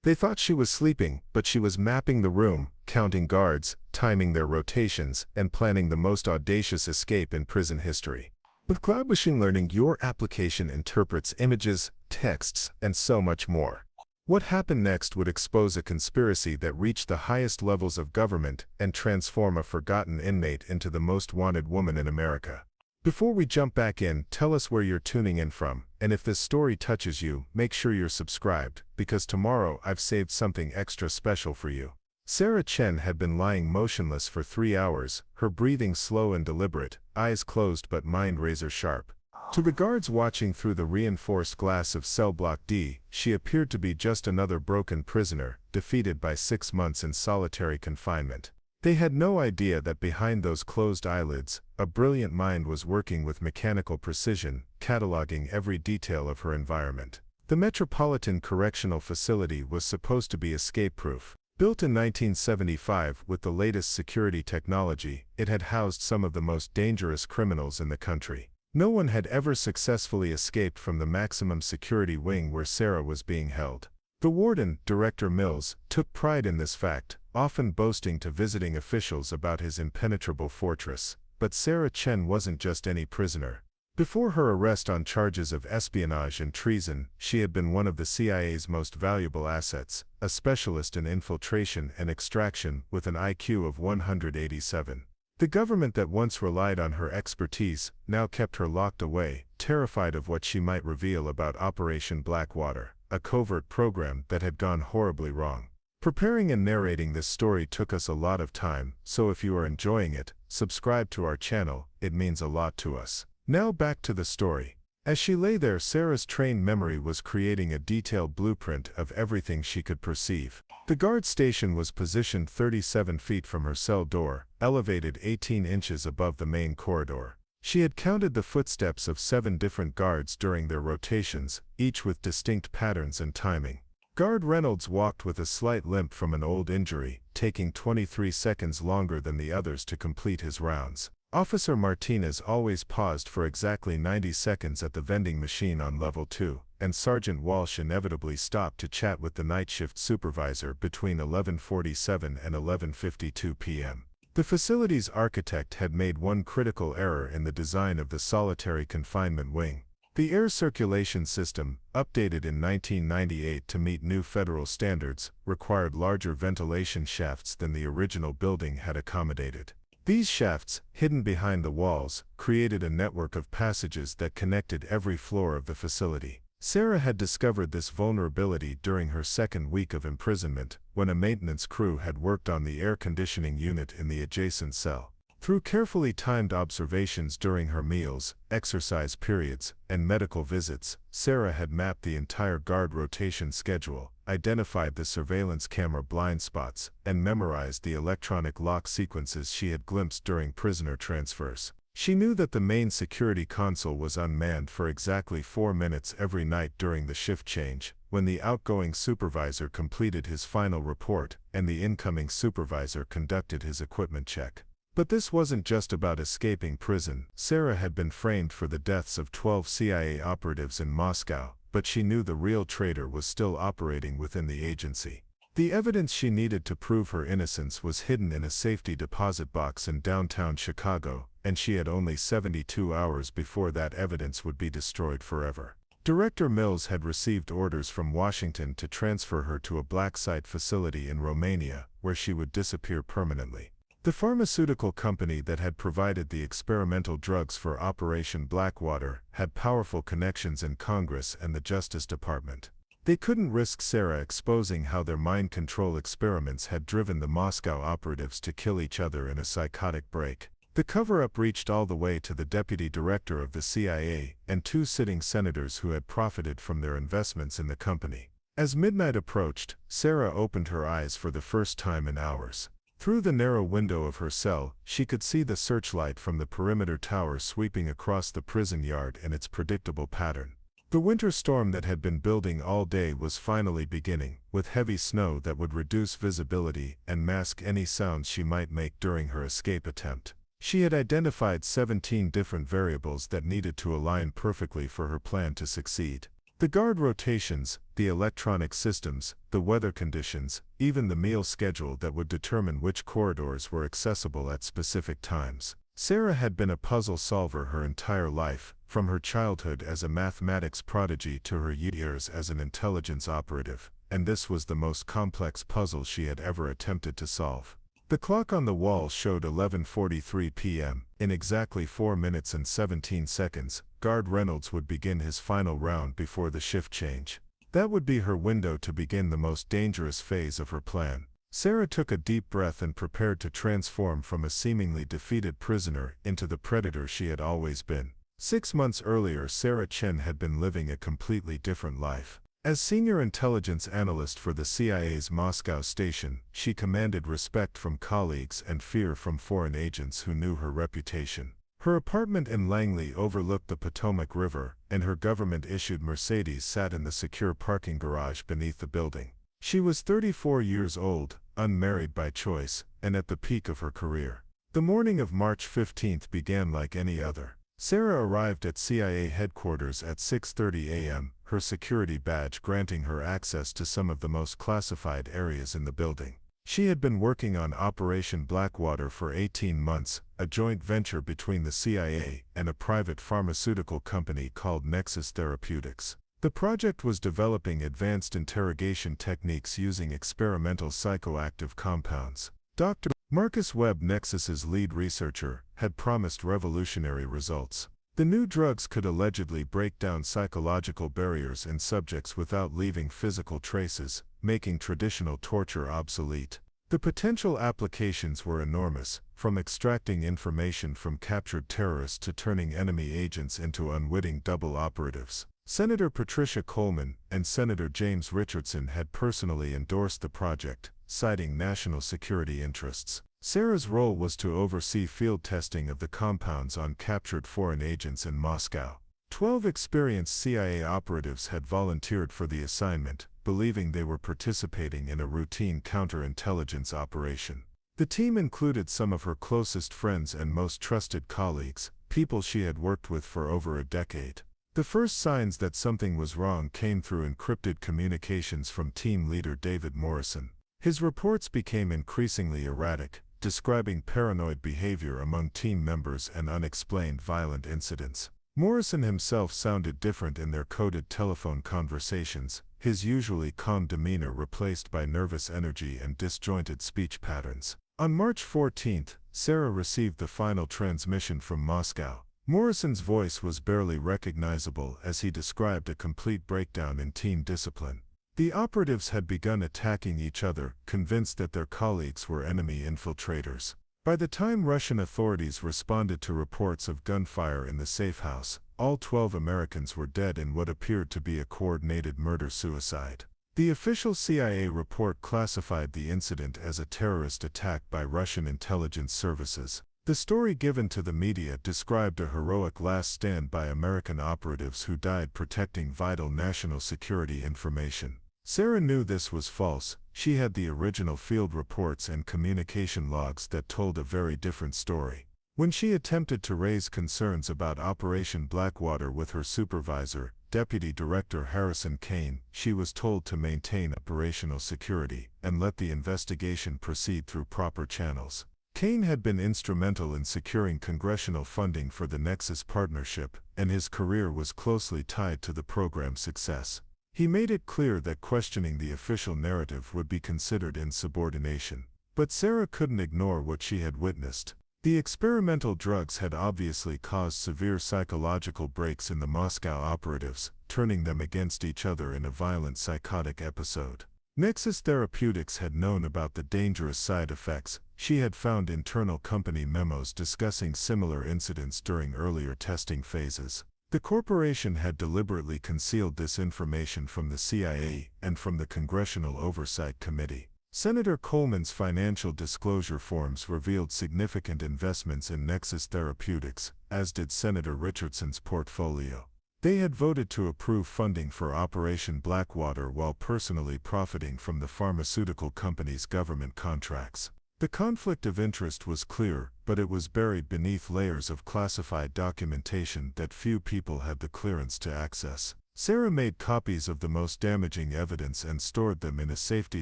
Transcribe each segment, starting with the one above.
They thought she was sleeping, but she was mapping the room, counting guards, timing their rotations, and planning the most audacious escape in prison history. With cloud machine learning, your application interprets images, texts, and so much more. What happened next would expose a conspiracy that reached the highest levels of government and transform a forgotten inmate into the most wanted woman in America. Before we jump back in, tell us where you're tuning in from, and if this story touches you, make sure you're subscribed, because tomorrow I've saved something extra special for you. Sarah Chen had been lying motionless for 3 hours, her breathing slow and deliberate, eyes closed but mind razor sharp. To the guards watching through the reinforced glass of cell block D, she appeared to be just another broken prisoner, defeated by 6 months in solitary confinement. They had no idea that behind those closed eyelids, a brilliant mind was working with mechanical precision, cataloging every detail of her environment. The Metropolitan Correctional Facility was supposed to be escape-proof. Built in 1975 with the latest security technology, it had housed some of the most dangerous criminals in the country. No one had ever successfully escaped from the maximum security wing where Sarah was being held. The warden, Director Mills, took pride in this fact, often boasting to visiting officials about his impenetrable fortress. But Sarah Chen wasn't just any prisoner. Before her arrest on charges of espionage and treason, she had been one of the CIA's most valuable assets, a specialist in infiltration and extraction with an IQ of 187. The government that once relied on her expertise now kept her locked away, terrified of what she might reveal about Operation Blackwater, a covert program that had gone horribly wrong. Preparing and narrating this story took us a lot of time, so if you are enjoying it, subscribe to our channel, it means a lot to us. Now back to the story. As she lay there, Sarah's trained memory was creating a detailed blueprint of everything she could perceive. The guard station was positioned 37 feet from her cell door, elevated 18 inches above the main corridor. She had counted the footsteps of 7 different guards during their rotations, each with distinct patterns and timing. Guard Reynolds walked with a slight limp from an old injury, taking 23 seconds longer than the others to complete his rounds. Officer Martinez always paused for exactly 90 seconds at the vending machine on level 2, and Sergeant Walsh inevitably stopped to chat with the night shift supervisor between 11:47 and 11:52 p.m. The facility's architect had made one critical error in the design of the solitary confinement wing. The air circulation system, updated in 1998 to meet new federal standards, required larger ventilation shafts than the original building had accommodated. These shafts, hidden behind the walls, created a network of passages that connected every floor of the facility. Sarah had discovered this vulnerability during her second week of imprisonment, when a maintenance crew had worked on the air conditioning unit in the adjacent cell. Through carefully timed observations during her meals, exercise periods, and medical visits, Sarah had mapped the entire guard rotation schedule, identified the surveillance camera blind spots, and memorized the electronic lock sequences she had glimpsed during prisoner transfers. She knew that the main security console was unmanned for exactly 4 minutes every night during the shift change, when the outgoing supervisor completed his final report and the incoming supervisor conducted his equipment check. But this wasn't just about escaping prison. Sarah had been framed for the deaths of 12 CIA operatives in Moscow, but she knew the real traitor was still operating within the agency. The evidence she needed to prove her innocence was hidden in a safety deposit box in downtown Chicago, and she had only 72 hours before that evidence would be destroyed forever. Director Mills had received orders from Washington to transfer her to a black site facility in Romania, where she would disappear permanently. The pharmaceutical company that had provided the experimental drugs for Operation Blackwater had powerful connections in Congress and the Justice Department. They couldn't risk Sarah exposing how their mind control experiments had driven the Moscow operatives to kill each other in a psychotic break. The cover-up reached all the way to the deputy director of the CIA and 2 sitting senators who had profited from their investments in the company. As midnight approached, Sarah opened her eyes for the first time in hours. Through the narrow window of her cell, she could see the searchlight from the perimeter tower sweeping across the prison yard in its predictable pattern. The winter storm that had been building all day was finally beginning, with heavy snow that would reduce visibility and mask any sounds she might make during her escape attempt. She had identified 17 different variables that needed to align perfectly for her plan to succeed. The guard rotations, the electronic systems, the weather conditions, even the meal schedule that would determine which corridors were accessible at specific times. Sarah had been a puzzle solver her entire life, from her childhood as a mathematics prodigy to her years as an intelligence operative, and this was the most complex puzzle she had ever attempted to solve. The clock on the wall showed 11:43 p.m. In exactly 4 minutes and 17 seconds, Guard Reynolds would begin his final round before the shift change. That would be her window to begin the most dangerous phase of her plan. Sarah took a deep breath and prepared to transform from a seemingly defeated prisoner into the predator she had always been. 6 months earlier, Sarah Chen had been living a completely different life. As senior intelligence analyst for the CIA's Moscow station, she commanded respect from colleagues and fear from foreign agents who knew her reputation. Her apartment in Langley overlooked the Potomac River, and her government-issued Mercedes sat in the secure parking garage beneath the building. She was 34 years old, unmarried by choice, and at the peak of her career. The morning of March 15th began like any other. Sarah arrived at CIA headquarters at 6:30 a.m., her security badge granting her access to some of the most classified areas in the building. She had been working on Operation Blackwater for 18 months, a joint venture between the CIA and a private pharmaceutical company called Nexus Therapeutics. The project was developing advanced interrogation techniques using experimental psychoactive compounds. Dr. Marcus Webb, Nexus's lead researcher, had promised revolutionary results. The new drugs could allegedly break down psychological barriers in subjects without leaving physical traces, making traditional torture obsolete. The potential applications were enormous, from extracting information from captured terrorists to turning enemy agents into unwitting double operatives. Senator Patricia Coleman and Senator James Richardson had personally endorsed the project, citing national security interests. Sarah's role was to oversee field testing of the compounds on captured foreign agents in Moscow. 12 experienced CIA operatives had volunteered for the assignment, believing they were participating in a routine counterintelligence operation. The team included some of her closest friends and most trusted colleagues, people she had worked with for over a decade. The first signs that something was wrong came through encrypted communications from team leader David Morrison. His reports became increasingly erratic, describing paranoid behavior among team members and unexplained violent incidents. Morrison himself sounded different in their coded telephone conversations, his usually calm demeanor replaced by nervous energy and disjointed speech patterns. On March 14th, Sarah received the final transmission from Moscow. Morrison's voice was barely recognizable as he described a complete breakdown in team discipline. The operatives had begun attacking each other, convinced that their colleagues were enemy infiltrators. By the time Russian authorities responded to reports of gunfire in the safe house, all 12 Americans were dead in what appeared to be a coordinated murder-suicide. The official CIA report classified the incident as a terrorist attack by Russian intelligence services. The story given to the media described a heroic last stand by American operatives who died protecting vital national security information. Sarah knew this was false. She had the original field reports and communication logs that told a very different story. When she attempted to raise concerns about Operation Blackwater with her supervisor, Deputy Director Harrison Kane, she was told to maintain operational security and let the investigation proceed through proper channels. Kane had been instrumental in securing congressional funding for the Nexus partnership, and his career was closely tied to the program's success. He made it clear that questioning the official narrative would be considered insubordination. But Sarah couldn't ignore what she had witnessed. The experimental drugs had obviously caused severe psychological breaks in the Moscow operatives, turning them against each other in a violent psychotic episode. Nexus Therapeutics had known about the dangerous side effects. She had found internal company memos discussing similar incidents during earlier testing phases. The corporation had deliberately concealed this information from the CIA and from the Congressional Oversight Committee. Senator Coleman's financial disclosure forms revealed significant investments in Nexus Therapeutics, as did Senator Richardson's portfolio. They had voted to approve funding for Operation Blackwater while personally profiting from the pharmaceutical company's government contracts. The conflict of interest was clear, but it was buried beneath layers of classified documentation that few people had the clearance to access. Sarah made copies of the most damaging evidence and stored them in a safety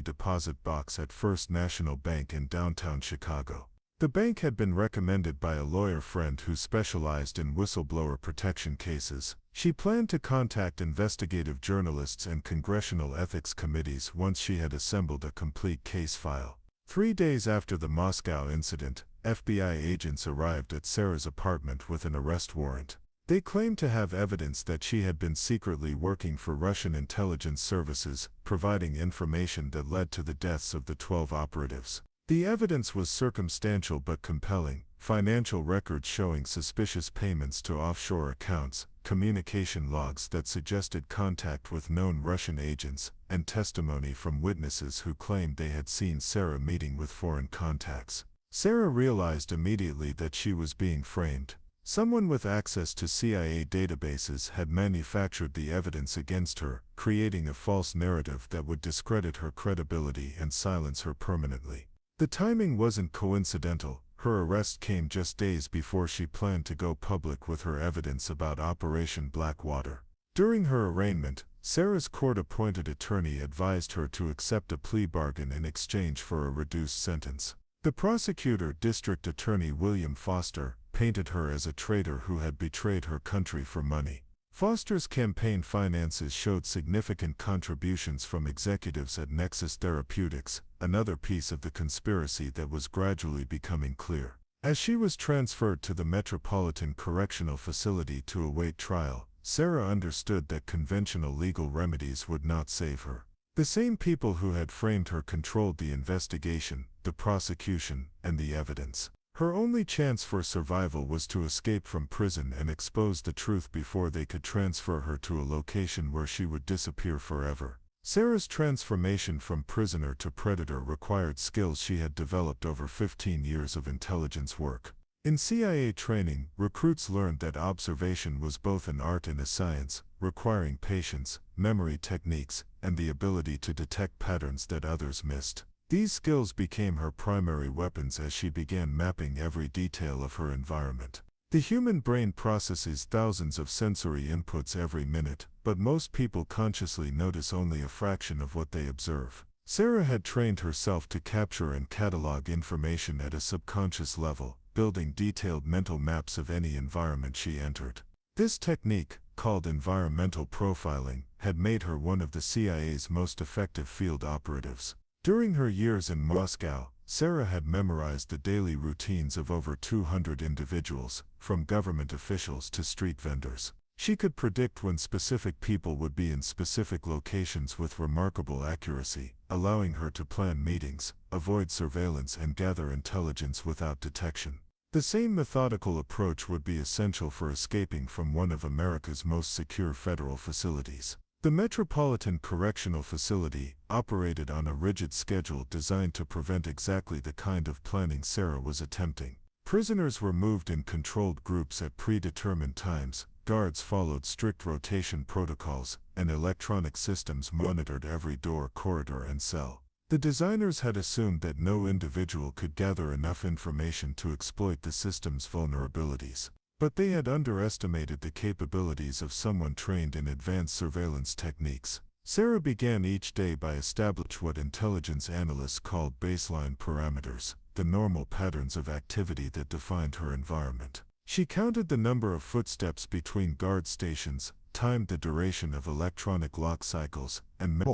deposit box at First National Bank in downtown Chicago. The bank had been recommended by a lawyer friend who specialized in whistleblower protection cases. She planned to contact investigative journalists and congressional ethics committees once she had assembled a complete case file. 3 days after the Moscow incident, FBI agents arrived at Sarah's apartment with an arrest warrant. They claimed to have evidence that she had been secretly working for Russian intelligence services, providing information that led to the deaths of the 12 operatives. The evidence was circumstantial but compelling: financial records showing suspicious payments to offshore accounts, communication logs that suggested contact with known Russian agents, and testimony from witnesses who claimed they had seen Sarah meeting with foreign contacts. Sarah realized immediately that she was being framed. Someone with access to CIA databases had manufactured the evidence against her, creating a false narrative that would discredit her credibility and silence her permanently. The timing wasn't coincidental. Her arrest came just days before she planned to go public with her evidence about Operation Blackwater. During her arraignment, Sarah's court-appointed attorney advised her to accept a plea bargain in exchange for a reduced sentence. The prosecutor, District Attorney William Foster, painted her as a traitor who had betrayed her country for money. Foster's campaign finances showed significant contributions from executives at Nexus Therapeutics, another piece of the conspiracy that was gradually becoming clear. As she was transferred to the Metropolitan Correctional Facility to await trial, Sarah understood that conventional legal remedies would not save her. The same people who had framed her controlled the investigation, the prosecution, and the evidence. Her only chance for survival was to escape from prison and expose the truth before they could transfer her to a location where she would disappear forever. Sarah's transformation from prisoner to predator required skills she had developed over 15 years of intelligence work. In CIA training, recruits learned that observation was both an art and a science, requiring patience, memory techniques, and the ability to detect patterns that others missed. These skills became her primary weapons as she began mapping every detail of her environment. The human brain processes thousands of sensory inputs every minute, but most people consciously notice only a fraction of what they observe. Sarah had trained herself to capture and catalog information at a subconscious level, building detailed mental maps of any environment she entered. This technique, called environmental profiling, had made her one of the CIA's most effective field operatives. During her years in Moscow, Sarah had memorized the daily routines of over 200 individuals, from government officials to street vendors. She could predict when specific people would be in specific locations with remarkable accuracy, allowing her to plan meetings, avoid surveillance, and gather intelligence without detection. The same methodical approach would be essential for escaping from one of America's most secure federal facilities. The Metropolitan Correctional Facility operated on a rigid schedule designed to prevent exactly the kind of planning Sarah was attempting. Prisoners were moved in controlled groups at predetermined times, guards followed strict rotation protocols, and electronic systems monitored every door, corridor, and cell. The designers had assumed that no individual could gather enough information to exploit the system's vulnerabilities. But they had underestimated the capabilities of someone trained in advanced surveillance techniques. Sarah began each day by establishing what intelligence analysts called baseline parameters, the normal patterns of activity that defined her environment. She counted the number of footsteps between guard stations, timed the duration of electronic lock cycles, and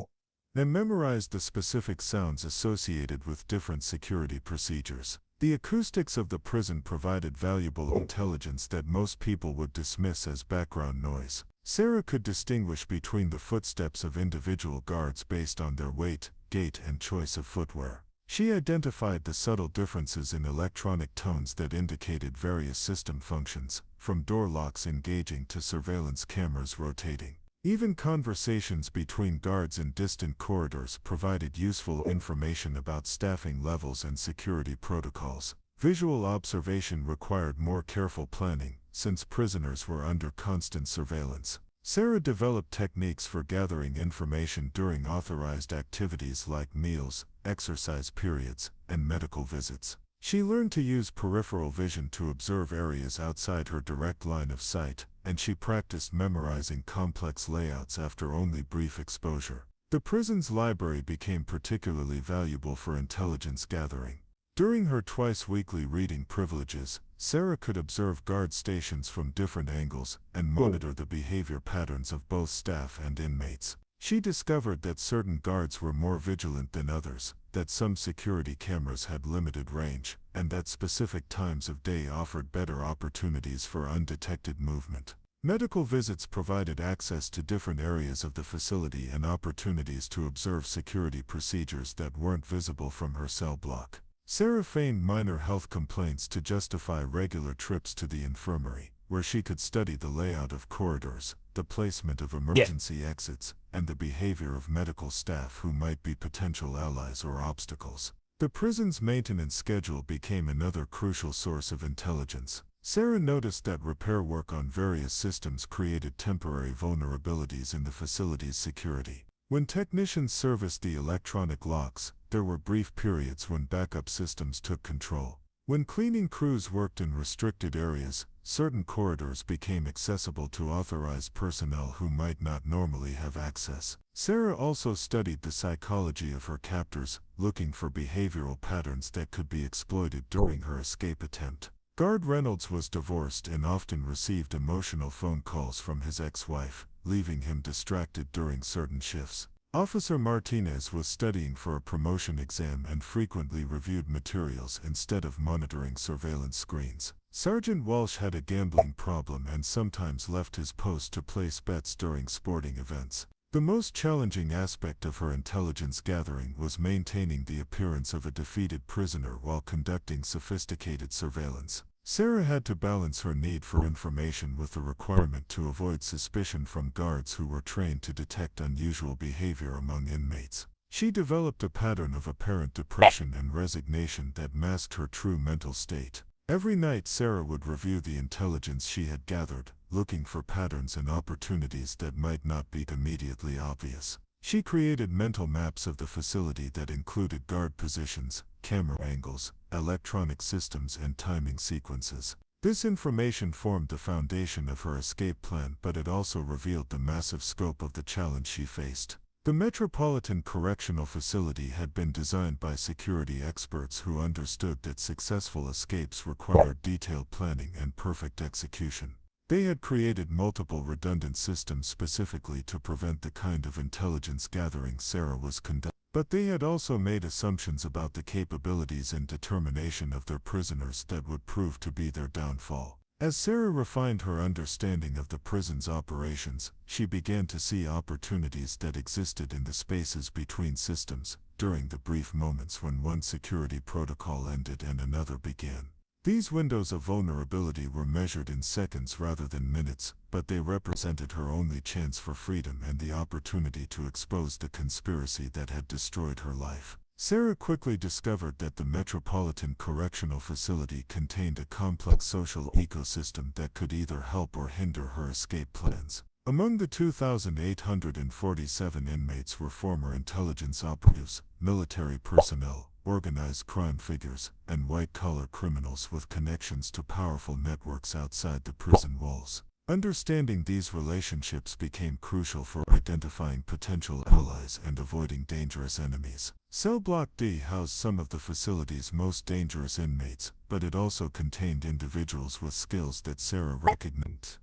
memorized the specific sounds associated with different security procedures. The acoustics of the prison provided valuable intelligence that most people would dismiss as background noise. Sarah could distinguish between the footsteps of individual guards based on their weight, gait, and choice of footwear. She identified the subtle differences in electronic tones that indicated various system functions, from door locks engaging to surveillance cameras rotating. Even conversations between guards in distant corridors provided useful information about staffing levels and security protocols. Visual observation required more careful planning, since prisoners were under constant surveillance. Sarah developed techniques for gathering information during authorized activities like meals, exercise periods, and medical visits. She learned to use peripheral vision to observe areas outside her direct line of sight, and she practiced memorizing complex layouts after only brief exposure. The prison's library became particularly valuable for intelligence gathering. During her twice-weekly reading privileges, Sarah could observe guard stations from different angles and monitor the behavior patterns of both staff and inmates. She discovered that certain guards were more vigilant than others, that some security cameras had limited range, and that specific times of day offered better opportunities for undetected movement. Medical visits provided access to different areas of the facility and opportunities to observe security procedures that weren't visible from her cell block. Sarah feigned minor health complaints to justify regular trips to the infirmary, where she could study the layout of corridors, the placement of emergency exits, and the behavior of medical staff who might be potential allies or obstacles. The prison's maintenance schedule became another crucial source of intelligence. Sarah noticed that repair work on various systems created temporary vulnerabilities in the facility's security. When technicians serviced the electronic locks, there were brief periods when backup systems took control. When cleaning crews worked in restricted areas, certain corridors became accessible to authorized personnel who might not normally have access. Sarah also studied the psychology of her captors, looking for behavioral patterns that could be exploited during her escape attempt. Guard Reynolds was divorced and often received emotional phone calls from his ex-wife, leaving him distracted during certain shifts. Officer Martinez was studying for a promotion exam and frequently reviewed materials instead of monitoring surveillance screens. Sergeant Walsh had a gambling problem and sometimes left his post to place bets during sporting events. The most challenging aspect of her intelligence gathering was maintaining the appearance of a defeated prisoner while conducting sophisticated surveillance. Sarah had to balance her need for information with the requirement to avoid suspicion from guards who were trained to detect unusual behavior among inmates. She developed a pattern of apparent depression and resignation that masked her true mental state. Every night Sarah would review the intelligence she had gathered, looking for patterns and opportunities that might not be immediately obvious. She created mental maps of the facility that included guard positions, camera angles, electronic systems, and timing sequences. This information formed the foundation of her escape plan, but it also revealed the massive scope of the challenge she faced. The Metropolitan Correctional Facility had been designed by security experts who understood that successful escapes required detailed planning and perfect execution. They had created multiple redundant systems specifically to prevent the kind of intelligence gathering Sarah was conducting. But they had also made assumptions about the capabilities and determination of their prisoners that would prove to be their downfall. As Sarah refined her understanding of the prison's operations, she began to see opportunities that existed in the spaces between systems, during the brief moments when one security protocol ended and another began. These windows of vulnerability were measured in seconds rather than minutes, but they represented her only chance for freedom and the opportunity to expose the conspiracy that had destroyed her life. Sarah quickly discovered that the Metropolitan Correctional Facility contained a complex social ecosystem that could either help or hinder her escape plans. Among the 2,847 inmates were former intelligence operatives, military personnel, organized crime figures, and white-collar criminals with connections to powerful networks outside the prison walls. Understanding these relationships became crucial for identifying potential allies and avoiding dangerous enemies. Cell Block D housed some of the facility's most dangerous inmates, but it also contained individuals with skills that Sarah recognized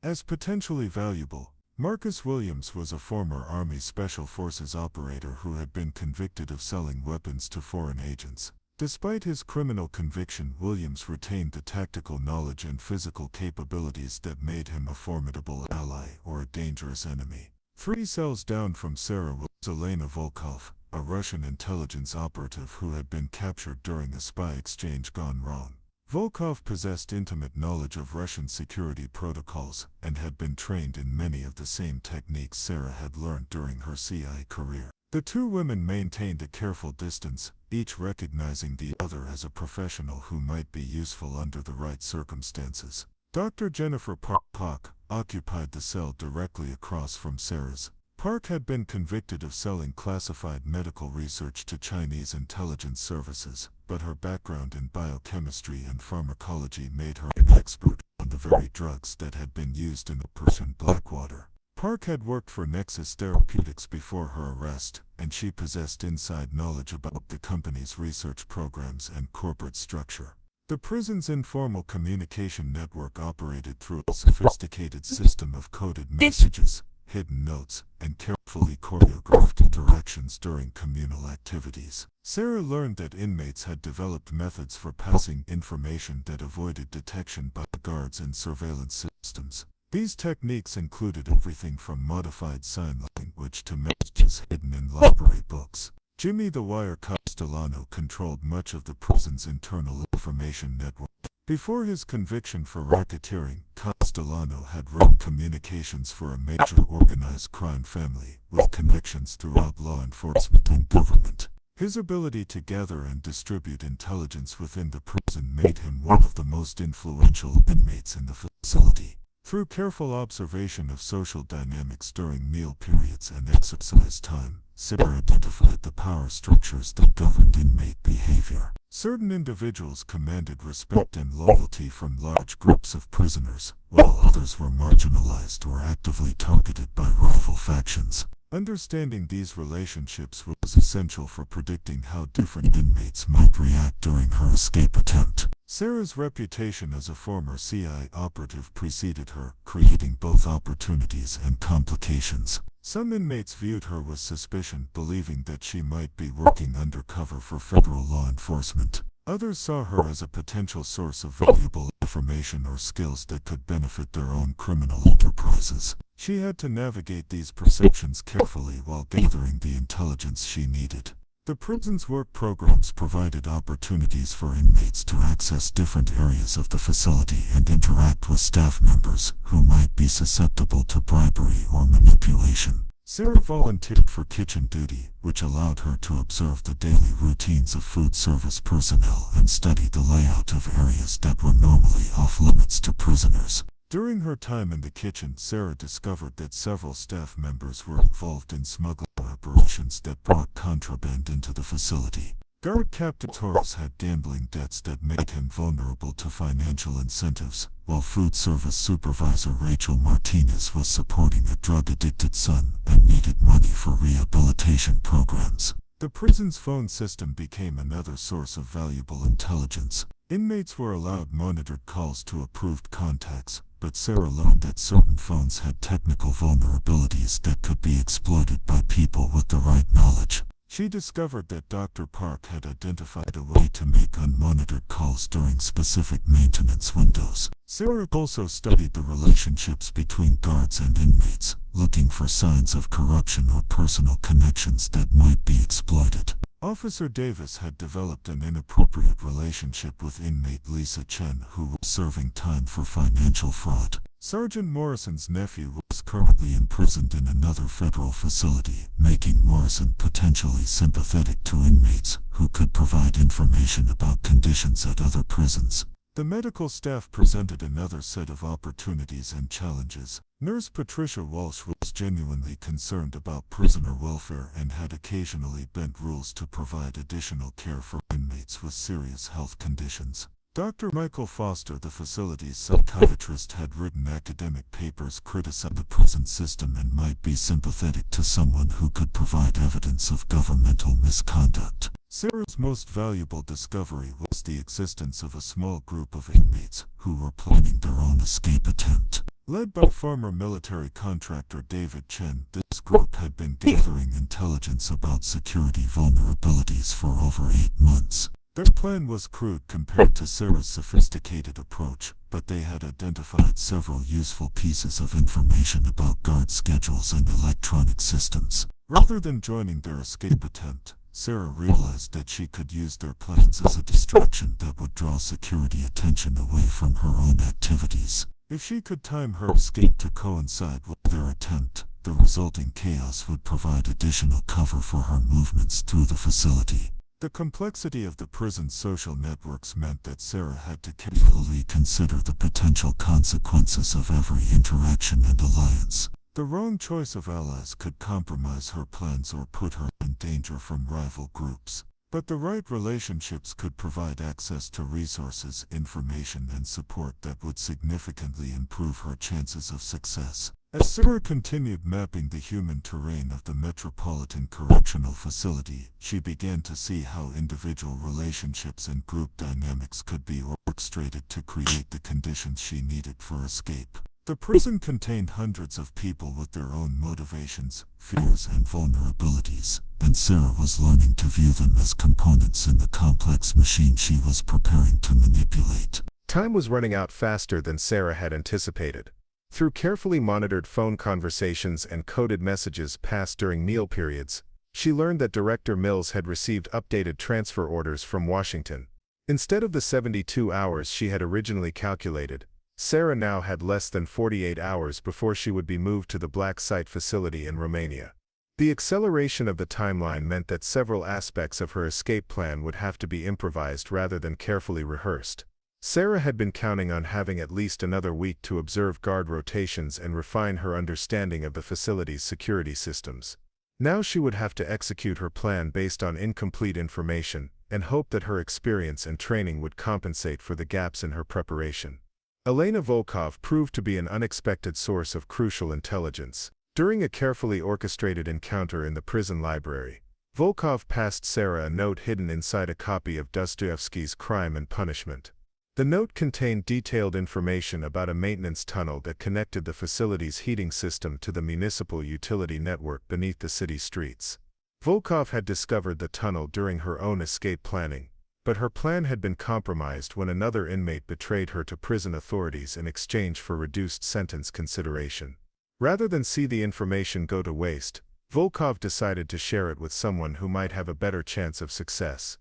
as potentially valuable. Marcus Williams was a former Army Special Forces operator who had been convicted of selling weapons to foreign agents. Despite his criminal conviction, Williams retained the tactical knowledge and physical capabilities that made him a formidable ally or a dangerous enemy. 3 cells down from Sarah was Elena Volkov, a Russian intelligence operative who had been captured during a spy exchange gone wrong. Volkov possessed intimate knowledge of Russian security protocols and had been trained in many of the same techniques Sarah had learned during her CI career. The two women maintained a careful distance, each recognizing the other as a professional who might be useful under the right circumstances. Dr. Jennifer Park occupied the cell directly across from Sarah's. Park had been convicted of selling classified medical research to Chinese intelligence services, but her background in biochemistry and pharmacology made her an expert on the very drugs that had been used in Operation Blackwater. Park had worked for Nexus Therapeutics before her arrest, and she possessed inside knowledge about the company's research programs and corporate structure. The prison's informal communication network operated through a sophisticated system of coded messages, hidden notes, and carefully choreographed interactions during communal activities. Sarah learned that inmates had developed methods for passing information that avoided detection by guards and surveillance systems. These techniques included everything from modified sign language to messages hidden in library books. Jimmy the Wire Castellano controlled much of the prison's internal information network. Before his conviction for racketeering, Castellano had run communications for a major organized crime family with connections throughout law enforcement and government. His ability to gather and distribute intelligence within the prison made him one of the most influential inmates in the facility. Through careful observation of social dynamics during meal periods and exercise time, Sarah identified the power structures that governed inmate behavior. Certain individuals commanded respect and loyalty from large groups of prisoners, while others were marginalized or actively targeted by rival factions. Understanding these relationships was essential for predicting how different inmates might react during her escape attempt. Sarah's reputation as a former CI operative preceded her, creating both opportunities and complications. Some inmates viewed her with suspicion, believing that she might be working undercover for federal law enforcement. Others saw her as a potential source of valuable information or skills that could benefit their own criminal enterprises. She had to navigate these perceptions carefully while gathering the intelligence she needed. The prison's work programs provided opportunities for inmates to access different areas of the facility and interact with staff members who might be susceptible to bribery or manipulation. Sarah volunteered for kitchen duty, which allowed her to observe the daily routines of food service personnel and study the layout of areas that were normally off-limits to prisoners. During her time in the kitchen, Sarah discovered that several staff members were involved in smuggling operations that brought contraband into the facility. Guard Captain Torres had gambling debts that made him vulnerable to financial incentives, while food service supervisor Rachel Martinez was supporting a drug-addicted son and needed money for rehabilitation programs. The prison's phone system became another source of valuable intelligence. Inmates were allowed monitored calls to approved contacts, but Sarah learned that certain phones had technical vulnerabilities that could be exploited by people with the right knowledge. She discovered that Dr. Park had identified a way to make unmonitored calls during specific maintenance windows. Sarah also studied the relationships between guards and inmates, looking for signs of corruption or personal connections that might be exploited. Officer Davis had developed an inappropriate relationship with inmate Lisa Chen, who was serving time for financial fraud. Sergeant Morrison's nephew was currently imprisoned in another federal facility, making Morrison potentially sympathetic to inmates who could provide information about conditions at other prisons. The medical staff presented another set of opportunities and challenges. Nurse Patricia Walsh was genuinely concerned about prisoner welfare and had occasionally bent rules to provide additional care for inmates with serious health conditions. Dr. Michael Foster, the facility's psychiatrist, had written academic papers criticizing the prison system and might be sympathetic to someone who could provide evidence of governmental misconduct. Sarah's most valuable discovery was the existence of a small group of inmates who were planning their own escape attempt. Led by former military contractor David Chen, this group had been gathering intelligence about security vulnerabilities for over 8 months. Their plan was crude compared to Sarah's sophisticated approach, but they had identified several useful pieces of information about guard schedules and electronic systems. Rather than joining their escape attempt, Sarah realized that she could use their plans as a distraction that would draw security attention away from her own activities. If she could time her escape to coincide with their attempt, the resulting chaos would provide additional cover for her movements through the facility. The complexity of the prison's social networks meant that Sarah had to carefully consider the potential consequences of every interaction and alliance. The wrong choice of allies could compromise her plans or put her in danger from rival groups. But the right relationships could provide access to resources, information, and support that would significantly improve her chances of success. As Sarah continued mapping the human terrain of the Metropolitan Correctional Facility, she began to see how individual relationships and group dynamics could be orchestrated to create the conditions she needed for escape. The prison contained hundreds of people with their own motivations, fears, and vulnerabilities, and Sarah was learning to view them as components in the complex machine she was preparing to manipulate. Time was running out faster than Sarah had anticipated. Through carefully monitored phone conversations and coded messages passed during meal periods, she learned that Director Mills had received updated transfer orders from Washington. Instead of the 72 hours she had originally calculated, Sarah now had less than 48 hours before she would be moved to the Black Site facility in Romania. The acceleration of the timeline meant that several aspects of her escape plan would have to be improvised rather than carefully rehearsed. Sarah had been counting on having at least another week to observe guard rotations and refine her understanding of the facility's security systems. Now she would have to execute her plan based on incomplete information and hope that her experience and training would compensate for the gaps in her preparation. Elena Volkov proved to be an unexpected source of crucial intelligence. During a carefully orchestrated encounter in the prison library, Volkov passed Sarah a note hidden inside a copy of Dostoevsky's Crime and Punishment. The note contained detailed information about a maintenance tunnel that connected the facility's heating system to the municipal utility network beneath the city streets. Volkov had discovered the tunnel during her own escape planning, but her plan had been compromised when another inmate betrayed her to prison authorities in exchange for reduced sentence consideration. Rather than see the information go to waste, Volkov decided to share it with someone who might have a better chance of success.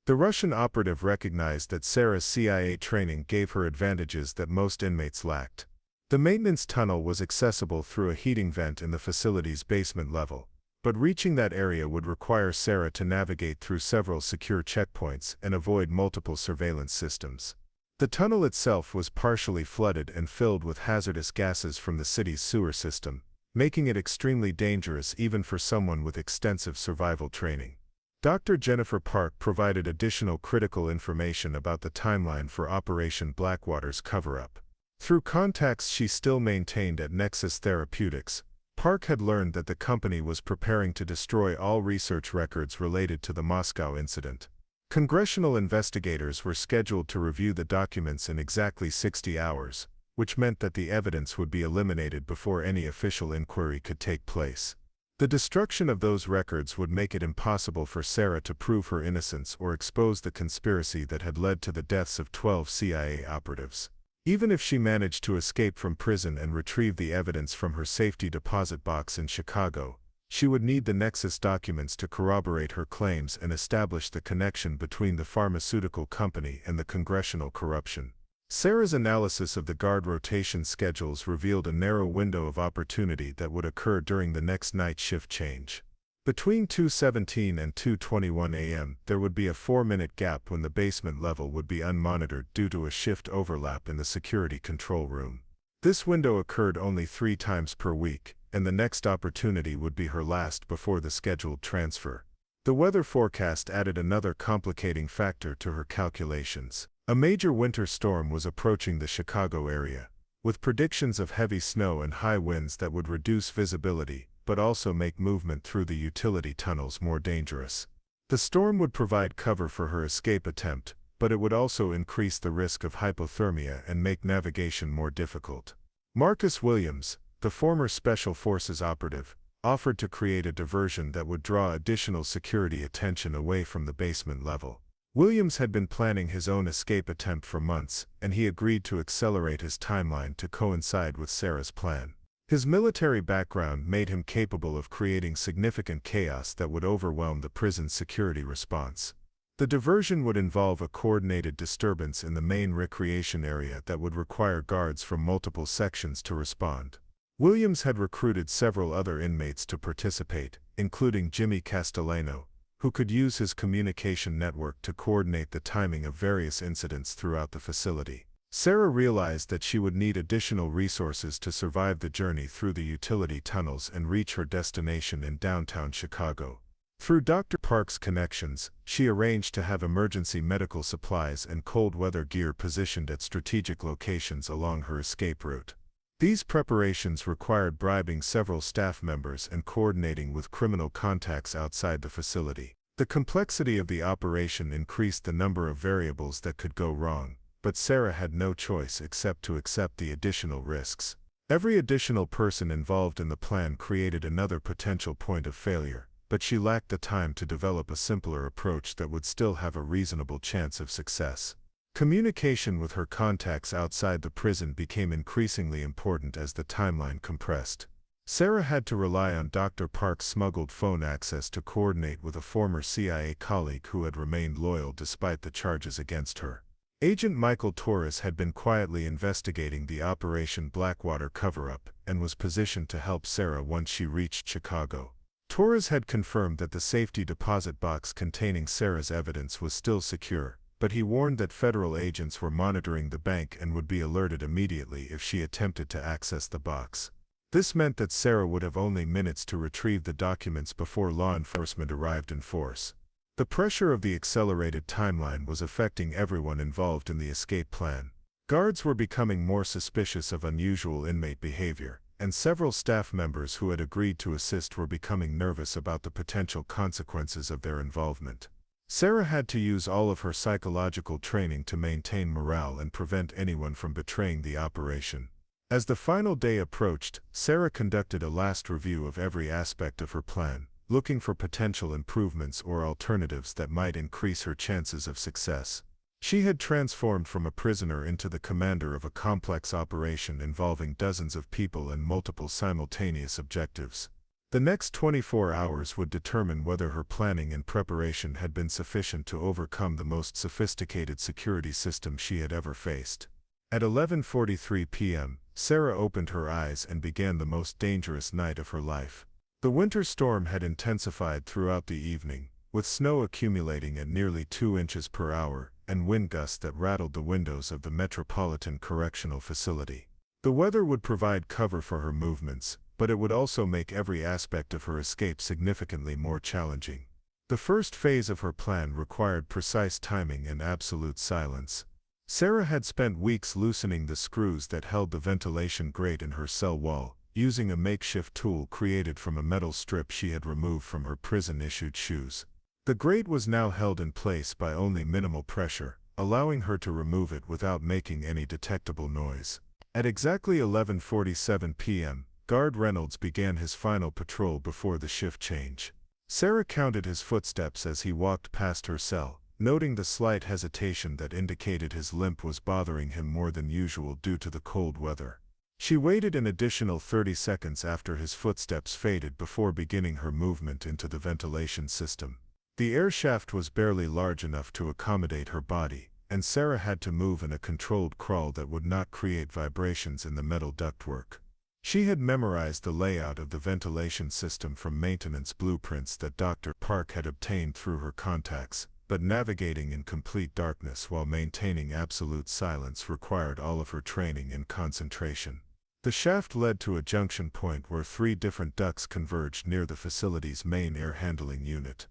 The Russian operative recognized that Sarah's CIA training gave her advantages that most inmates lacked. The maintenance tunnel was accessible through a heating vent in the facility's basement level, but reaching that area would require Sarah to navigate through several secure checkpoints and avoid multiple surveillance systems. The tunnel itself was partially flooded and filled with hazardous gases from the city's sewer system, making it extremely dangerous even for someone with extensive survival training. Dr. Jennifer Park provided additional critical information about the timeline for Operation Blackwater's cover-up. Through contacts she still maintained at Nexus Therapeutics, Park had learned that the company was preparing to destroy all research records related to the Moscow incident. Congressional investigators were scheduled to review the documents in exactly 60 hours, which meant that the evidence would be eliminated before any official inquiry could take place. The destruction of those records would make it impossible for Sarah to prove her innocence or expose the conspiracy that had led to the deaths of 12 CIA operatives. Even if she managed to escape from prison and retrieve the evidence from her safety deposit box in Chicago, she would need the Nexus documents to corroborate her claims and establish the connection between the pharmaceutical company and the congressional corruption. Sarah's analysis of the guard rotation schedules revealed a narrow window of opportunity that would occur during the next night shift change. Between 2:17 and 2:21 a.m., there would be a 4-minute gap when the basement level would be unmonitored due to a shift overlap in the security control room. This window occurred only 3 times per week, and the next opportunity would be her last before the scheduled transfer. The weather forecast added another complicating factor to her calculations. A major winter storm was approaching the Chicago area, with predictions of heavy snow and high winds that would reduce visibility, but also make movement through the utility tunnels more dangerous. The storm would provide cover for her escape attempt, but it would also increase the risk of hypothermia and make navigation more difficult. Marcus Williams, the former Special Forces operative, offered to create a diversion that would draw additional security attention away from the basement level. Williams had been planning his own escape attempt for months, and he agreed to accelerate his timeline to coincide with Sarah's plan. His military background made him capable of creating significant chaos that would overwhelm the prison's security response. The diversion would involve a coordinated disturbance in the main recreation area that would require guards from multiple sections to respond. Williams had recruited several other inmates to participate, including Jimmy Castellano, who could use his communication network to coordinate the timing of various incidents throughout the facility. Sarah realized that she would need additional resources to survive the journey through the utility tunnels and reach her destination in downtown Chicago. Through Dr. Park's connections, she arranged to have emergency medical supplies and cold weather gear positioned at strategic locations along her escape route. These preparations required bribing several staff members and coordinating with criminal contacts outside the facility. The complexity of the operation increased the number of variables that could go wrong, but Sarah had no choice except to accept the additional risks. Every additional person involved in the plan created another potential point of failure, but she lacked the time to develop a simpler approach that would still have a reasonable chance of success. Communication with her contacts outside the prison became increasingly important as the timeline compressed. Sarah had to rely on Dr. Park's smuggled phone access to coordinate with a former CIA colleague who had remained loyal despite the charges against her. Agent Michael Torres had been quietly investigating the Operation Blackwater cover-up and was positioned to help Sarah once she reached Chicago. Torres had confirmed that the safety deposit box containing Sarah's evidence was still secure, but he warned that federal agents were monitoring the bank and would be alerted immediately if she attempted to access the box. This meant that Sarah would have only minutes to retrieve the documents before law enforcement arrived in force. The pressure of the accelerated timeline was affecting everyone involved in the escape plan. Guards were becoming more suspicious of unusual inmate behavior, and several staff members who had agreed to assist were becoming nervous about the potential consequences of their involvement. Sarah had to use all of her psychological training to maintain morale and prevent anyone from betraying the operation. As the final day approached, Sarah conducted a last review of every aspect of her plan, looking for potential improvements or alternatives that might increase her chances of success. She had transformed from a prisoner into the commander of a complex operation involving dozens of people and multiple simultaneous objectives. The next 24 hours would determine whether her planning and preparation had been sufficient to overcome the most sophisticated security system she had ever faced. At 11:43 p.m., Sarah opened her eyes and began the most dangerous night of her life. The winter storm had intensified throughout the evening, with snow accumulating at nearly 2 inches per hour and wind gusts that rattled the windows of the Metropolitan Correctional Facility. The weather would provide cover for her movements, but it would also make every aspect of her escape significantly more challenging. The first phase of her plan required precise timing and absolute silence. Sarah had spent weeks loosening the screws that held the ventilation grate in her cell wall, using a makeshift tool created from a metal strip she had removed from her prison-issued shoes. The grate was now held in place by only minimal pressure, allowing her to remove it without making any detectable noise. At exactly 11:47 p.m., Guard Reynolds began his final patrol before the shift change. Sarah counted his footsteps as he walked past her cell, noting the slight hesitation that indicated his limp was bothering him more than usual due to the cold weather. She waited an additional 30 seconds after his footsteps faded before beginning her movement into the ventilation system. The air shaft was barely large enough to accommodate her body, and Sarah had to move in a controlled crawl that would not create vibrations in the metal ductwork. She had memorized the layout of the ventilation system from maintenance blueprints that Dr. Park had obtained through her contacts, but navigating in complete darkness while maintaining absolute silence required all of her training and concentration. The shaft led to a junction point where 3 different ducts converged near the facility's main air handling unit.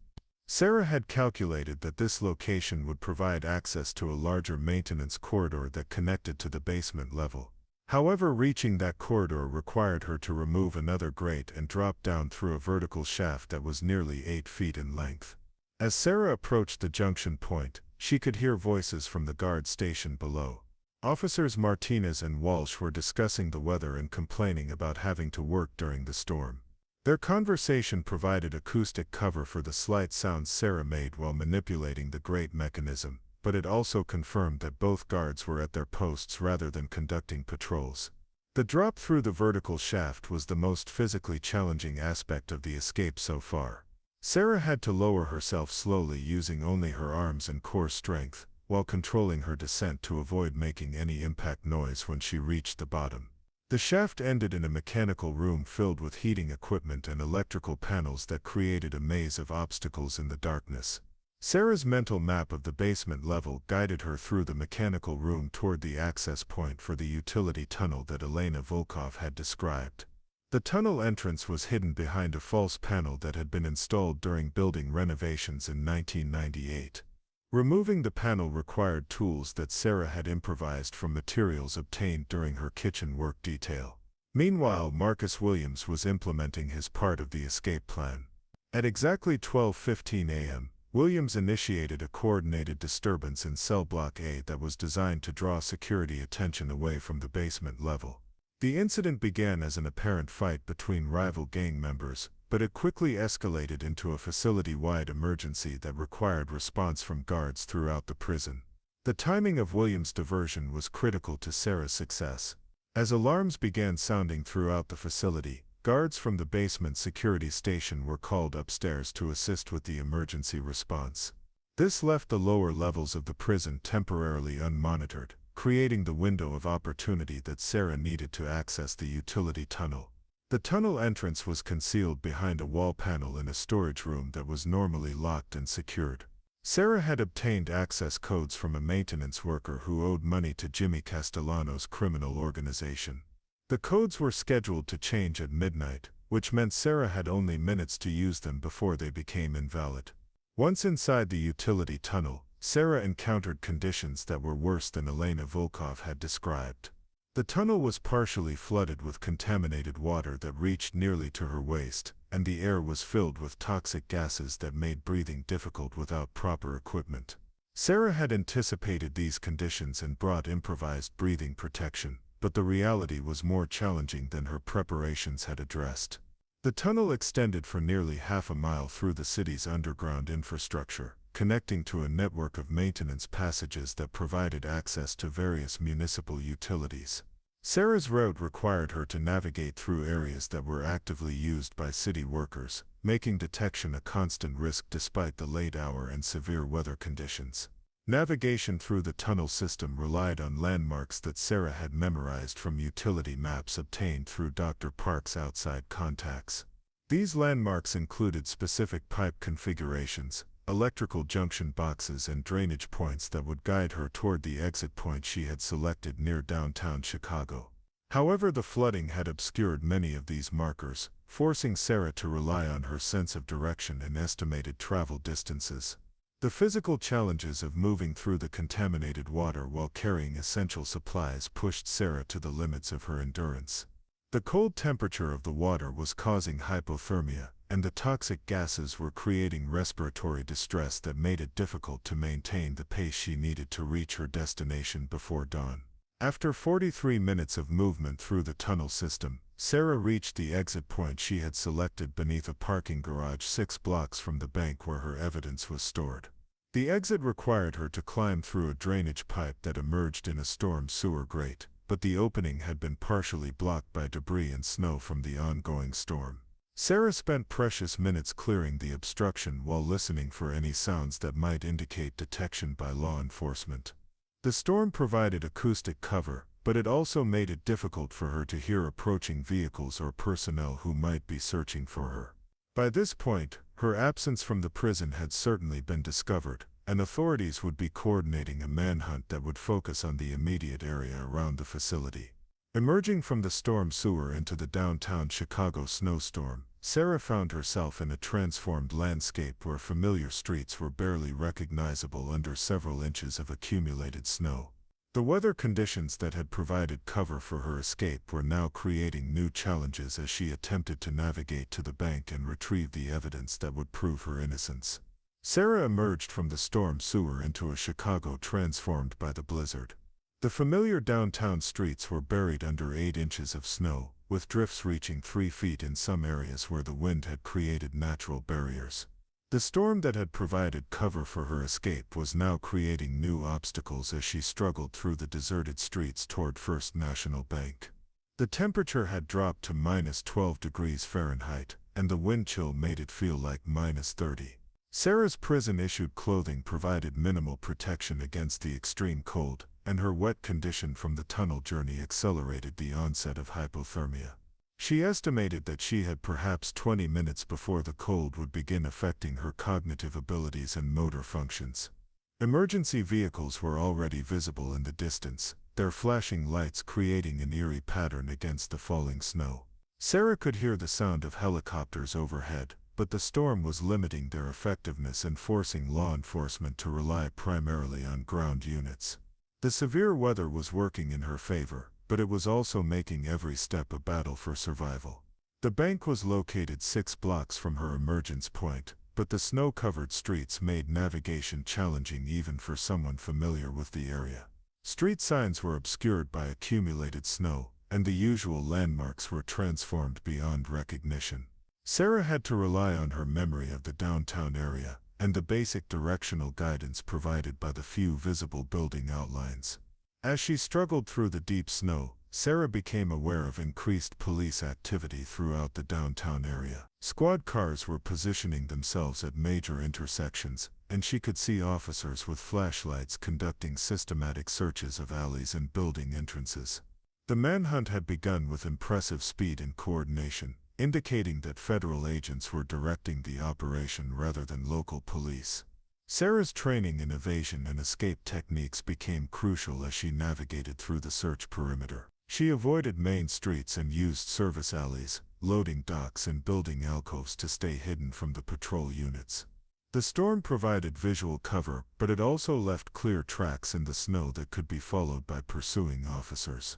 Sarah had calculated that this location would provide access to a larger maintenance corridor that connected to the basement level. However, reaching that corridor required her to remove another grate and drop down through a vertical shaft that was nearly 8 feet in length. As Sarah approached the junction point, she could hear voices from the guard station below. Officers Martinez and Walsh were discussing the weather and complaining about having to work during the storm. Their conversation provided acoustic cover for the slight sounds Sarah made while manipulating the grate mechanism, but it also confirmed that both guards were at their posts rather than conducting patrols. The drop through the vertical shaft was the most physically challenging aspect of the escape so far. Sarah had to lower herself slowly using only her arms and core strength, while controlling her descent to avoid making any impact noise when she reached the bottom. The shaft ended in a mechanical room filled with heating equipment and electrical panels that created a maze of obstacles in the darkness. Sarah's mental map of the basement level guided her through the mechanical room toward the access point for the utility tunnel that Elena Volkov had described. The tunnel entrance was hidden behind a false panel that had been installed during building renovations in 1998. Removing the panel required tools that Sarah had improvised from materials obtained during her kitchen work detail. Meanwhile, Marcus Williams was implementing his part of the escape plan. At exactly 12:15 a.m., Williams initiated a coordinated disturbance in cell block A that was designed to draw security attention away from the basement level. The incident began as an apparent fight between rival gang members, but it quickly escalated into a facility-wide emergency that required response from guards throughout the prison. The timing of Williams' diversion was critical to Sarah's success. As alarms began sounding throughout the facility, guards from the basement security station were called upstairs to assist with the emergency response. This left the lower levels of the prison temporarily unmonitored, creating the window of opportunity that Sarah needed to access the utility tunnel. The tunnel entrance was concealed behind a wall panel in a storage room that was normally locked and secured. Sarah had obtained access codes from a maintenance worker who owed money to Jimmy Castellano's criminal organization. The codes were scheduled to change at midnight, which meant Sarah had only minutes to use them before they became invalid. Once inside the utility tunnel, Sarah encountered conditions that were worse than Elena Volkov had described. The tunnel was partially flooded with contaminated water that reached nearly to her waist, and the air was filled with toxic gases that made breathing difficult without proper equipment. Sarah had anticipated these conditions and brought improvised breathing protection, but the reality was more challenging than her preparations had addressed. The tunnel extended for nearly half a mile through the city's underground infrastructure, connecting to a network of maintenance passages that provided access to various municipal utilities. Sarah's route required her to navigate through areas that were actively used by city workers, making detection a constant risk despite the late hour and severe weather conditions. Navigation through the tunnel system relied on landmarks that Sarah had memorized from utility maps obtained through Dr. Park's outside contacts. These landmarks included specific pipe configurations, electrical junction boxes and drainage points that would guide her toward the exit point she had selected near downtown Chicago. However, the flooding had obscured many of these markers, forcing Sarah to rely on her sense of direction and estimated travel distances. The physical challenges of moving through the contaminated water while carrying essential supplies pushed Sarah to the limits of her endurance. The cold temperature of the water was causing hypothermia, and the toxic gases were creating respiratory distress that made it difficult to maintain the pace she needed to reach her destination before dawn. After 43 minutes of movement through the tunnel system, Sarah reached the exit point she had selected beneath a parking garage 6 blocks from the bank where her evidence was stored. The exit required her to climb through a drainage pipe that emerged in a storm sewer grate, but the opening had been partially blocked by debris and snow from the ongoing storm. Sarah spent precious minutes clearing the obstruction while listening for any sounds that might indicate detection by law enforcement. The storm provided acoustic cover, but it also made it difficult for her to hear approaching vehicles or personnel who might be searching for her. By this point, her absence from the prison had certainly been discovered, and authorities would be coordinating a manhunt that would focus on the immediate area around the facility. Emerging from the storm sewer into the downtown Chicago snowstorm, Sarah found herself in a transformed landscape where familiar streets were barely recognizable under several inches of accumulated snow. The weather conditions that had provided cover for her escape were now creating new challenges as she attempted to navigate to the bank and retrieve the evidence that would prove her innocence. Sarah emerged from the storm sewer into a Chicago transformed by the blizzard. The familiar downtown streets were buried under 8 inches of snow, with drifts reaching 3 feet in some areas where the wind had created natural barriers. The storm that had provided cover for her escape was now creating new obstacles as she struggled through the deserted streets toward First National Bank. The temperature had dropped to -12 degrees Fahrenheit, and the wind chill made it feel like -30. Sarah's prison-issued clothing provided minimal protection against the extreme cold, and her wet condition from the tunnel journey accelerated the onset of hypothermia. She estimated that she had perhaps 20 minutes before the cold would begin affecting her cognitive abilities and motor functions. Emergency vehicles were already visible in the distance, their flashing lights creating an eerie pattern against the falling snow. Sarah could hear the sound of helicopters overhead, but the storm was limiting their effectiveness and forcing law enforcement to rely primarily on ground units. The severe weather was working in her favor, but it was also making every step a battle for survival. The bank was located 6 blocks from her emergence point, but the snow-covered streets made navigation challenging even for someone familiar with the area. Street signs were obscured by accumulated snow, and the usual landmarks were transformed beyond recognition. Sarah had to rely on her memory of the downtown area and the basic directional guidance provided by the few visible building outlines. As she struggled through the deep snow, Sarah became aware of increased police activity throughout the downtown area. Squad cars were positioning themselves at major intersections, and she could see officers with flashlights conducting systematic searches of alleys and building entrances. The manhunt had begun with impressive speed and coordination, indicating that federal agents were directing the operation rather than local police. Sarah's training in evasion and escape techniques became crucial as she navigated through the search perimeter. She avoided main streets and used service alleys, loading docks and building alcoves to stay hidden from the patrol units. The storm provided visual cover, but it also left clear tracks in the snow that could be followed by pursuing officers.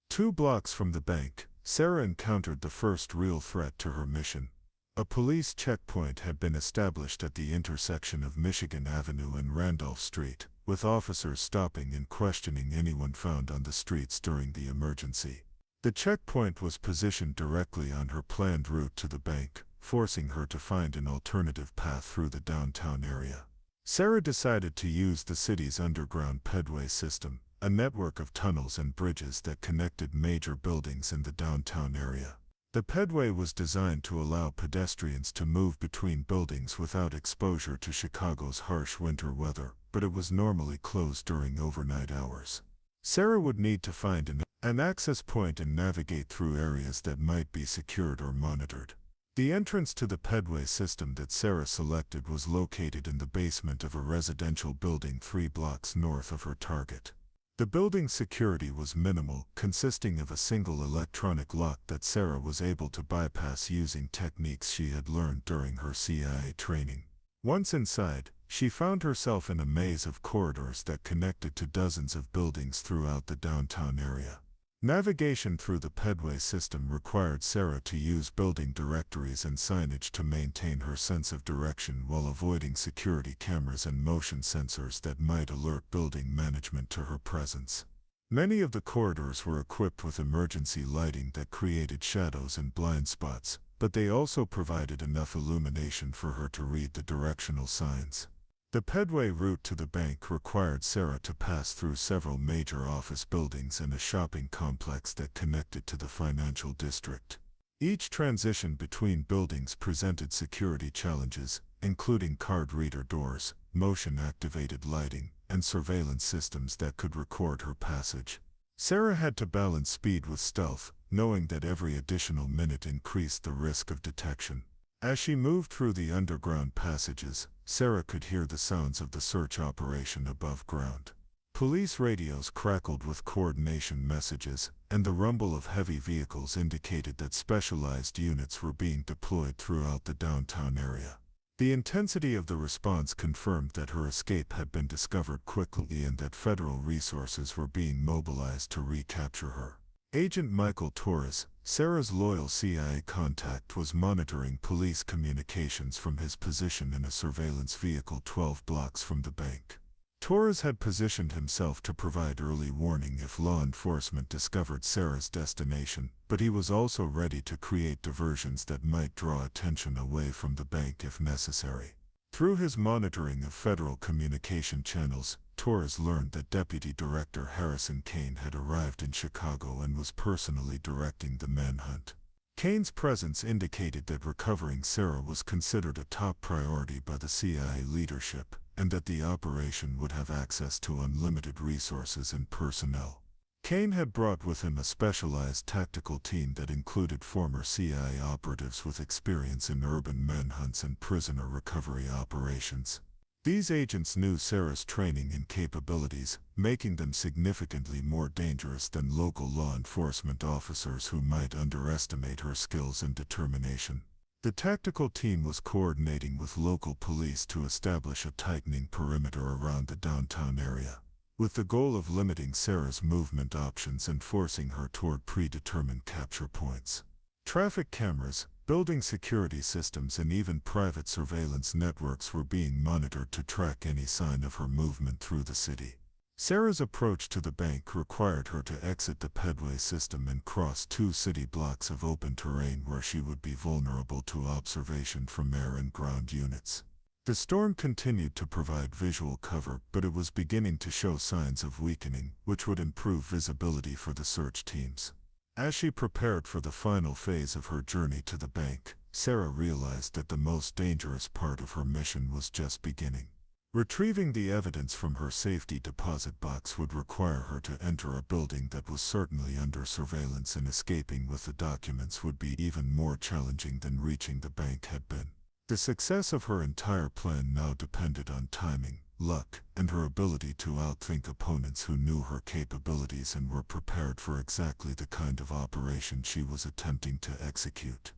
2 blocks from the bank, Sarah encountered the first real threat to her mission. A police checkpoint had been established at the intersection of Michigan Avenue and Randolph Street, with officers stopping and questioning anyone found on the streets during the emergency. The checkpoint was positioned directly on her planned route to the bank, forcing her to find an alternative path through the downtown area. Sarah decided to use the city's underground pedway system, a network of tunnels and bridges that connected major buildings in the downtown area. The pedway was designed to allow pedestrians to move between buildings without exposure to Chicago's harsh winter weather, but it was normally closed during overnight hours. Sarah would need to find an access point and navigate through areas that might be secured or monitored. The entrance to the pedway system that Sarah selected was located in the basement of a residential building 3 blocks north of her target. The building's security was minimal, consisting of a single electronic lock that Sarah was able to bypass using techniques she had learned during her CIA training. Once inside, she found herself in a maze of corridors that connected to dozens of buildings throughout the downtown area. Navigation through the pedway system required Sarah to use building directories and signage to maintain her sense of direction while avoiding security cameras and motion sensors that might alert building management to her presence. Many of the corridors were equipped with emergency lighting that created shadows and blind spots, but they also provided enough illumination for her to read the directional signs. The pedway route to the bank required Sarah to pass through several major office buildings and a shopping complex that connected to the financial district. Each transition between buildings presented security challenges, including card reader doors, motion-activated lighting, and surveillance systems that could record her passage. Sarah had to balance speed with stealth, knowing that every additional minute increased the risk of detection. As she moved through the underground passages, Sarah could hear the sounds of the search operation above ground. Police radios crackled with coordination messages, and the rumble of heavy vehicles indicated that specialized units were being deployed throughout the downtown area. The intensity of the response confirmed that her escape had been discovered quickly and that federal resources were being mobilized to recapture her. Agent Michael Torres, Sarah's loyal CIA contact, was monitoring police communications from his position in a surveillance vehicle 12 blocks from the bank. Torres had positioned himself to provide early warning if law enforcement discovered Sarah's destination, but he was also ready to create diversions that might draw attention away from the bank if necessary. Through his monitoring of federal communication channels, Torres learned that Deputy Director Harrison Kane had arrived in Chicago and was personally directing the manhunt. Kane's presence indicated that recovering Sarah was considered a top priority by the CIA leadership, and that the operation would have access to unlimited resources and personnel. Kane had brought with him a specialized tactical team that included former CIA operatives with experience in urban manhunts and prisoner recovery operations. These agents knew Sarah's training and capabilities, making them significantly more dangerous than local law enforcement officers who might underestimate her skills and determination. The tactical team was coordinating with local police to establish a tightening perimeter around the downtown area, with the goal of limiting Sarah's movement options and forcing her toward predetermined capture points. Traffic cameras, building security systems, and even private surveillance networks were being monitored to track any sign of her movement through the city. Sarah's approach to the bank required her to exit the pedway system and cross 2 city blocks of open terrain where she would be vulnerable to observation from air and ground units. The storm continued to provide visual cover, but it was beginning to show signs of weakening, which would improve visibility for the search teams. As she prepared for the final phase of her journey to the bank, Sarah realized that the most dangerous part of her mission was just beginning. Retrieving the evidence from her safety deposit box would require her to enter a building that was certainly under surveillance, and escaping with the documents would be even more challenging than reaching the bank had been. The success of her entire plan now depended on timing, luck, and her ability to outthink opponents who knew her capabilities and were prepared for exactly the kind of operation she was attempting to execute.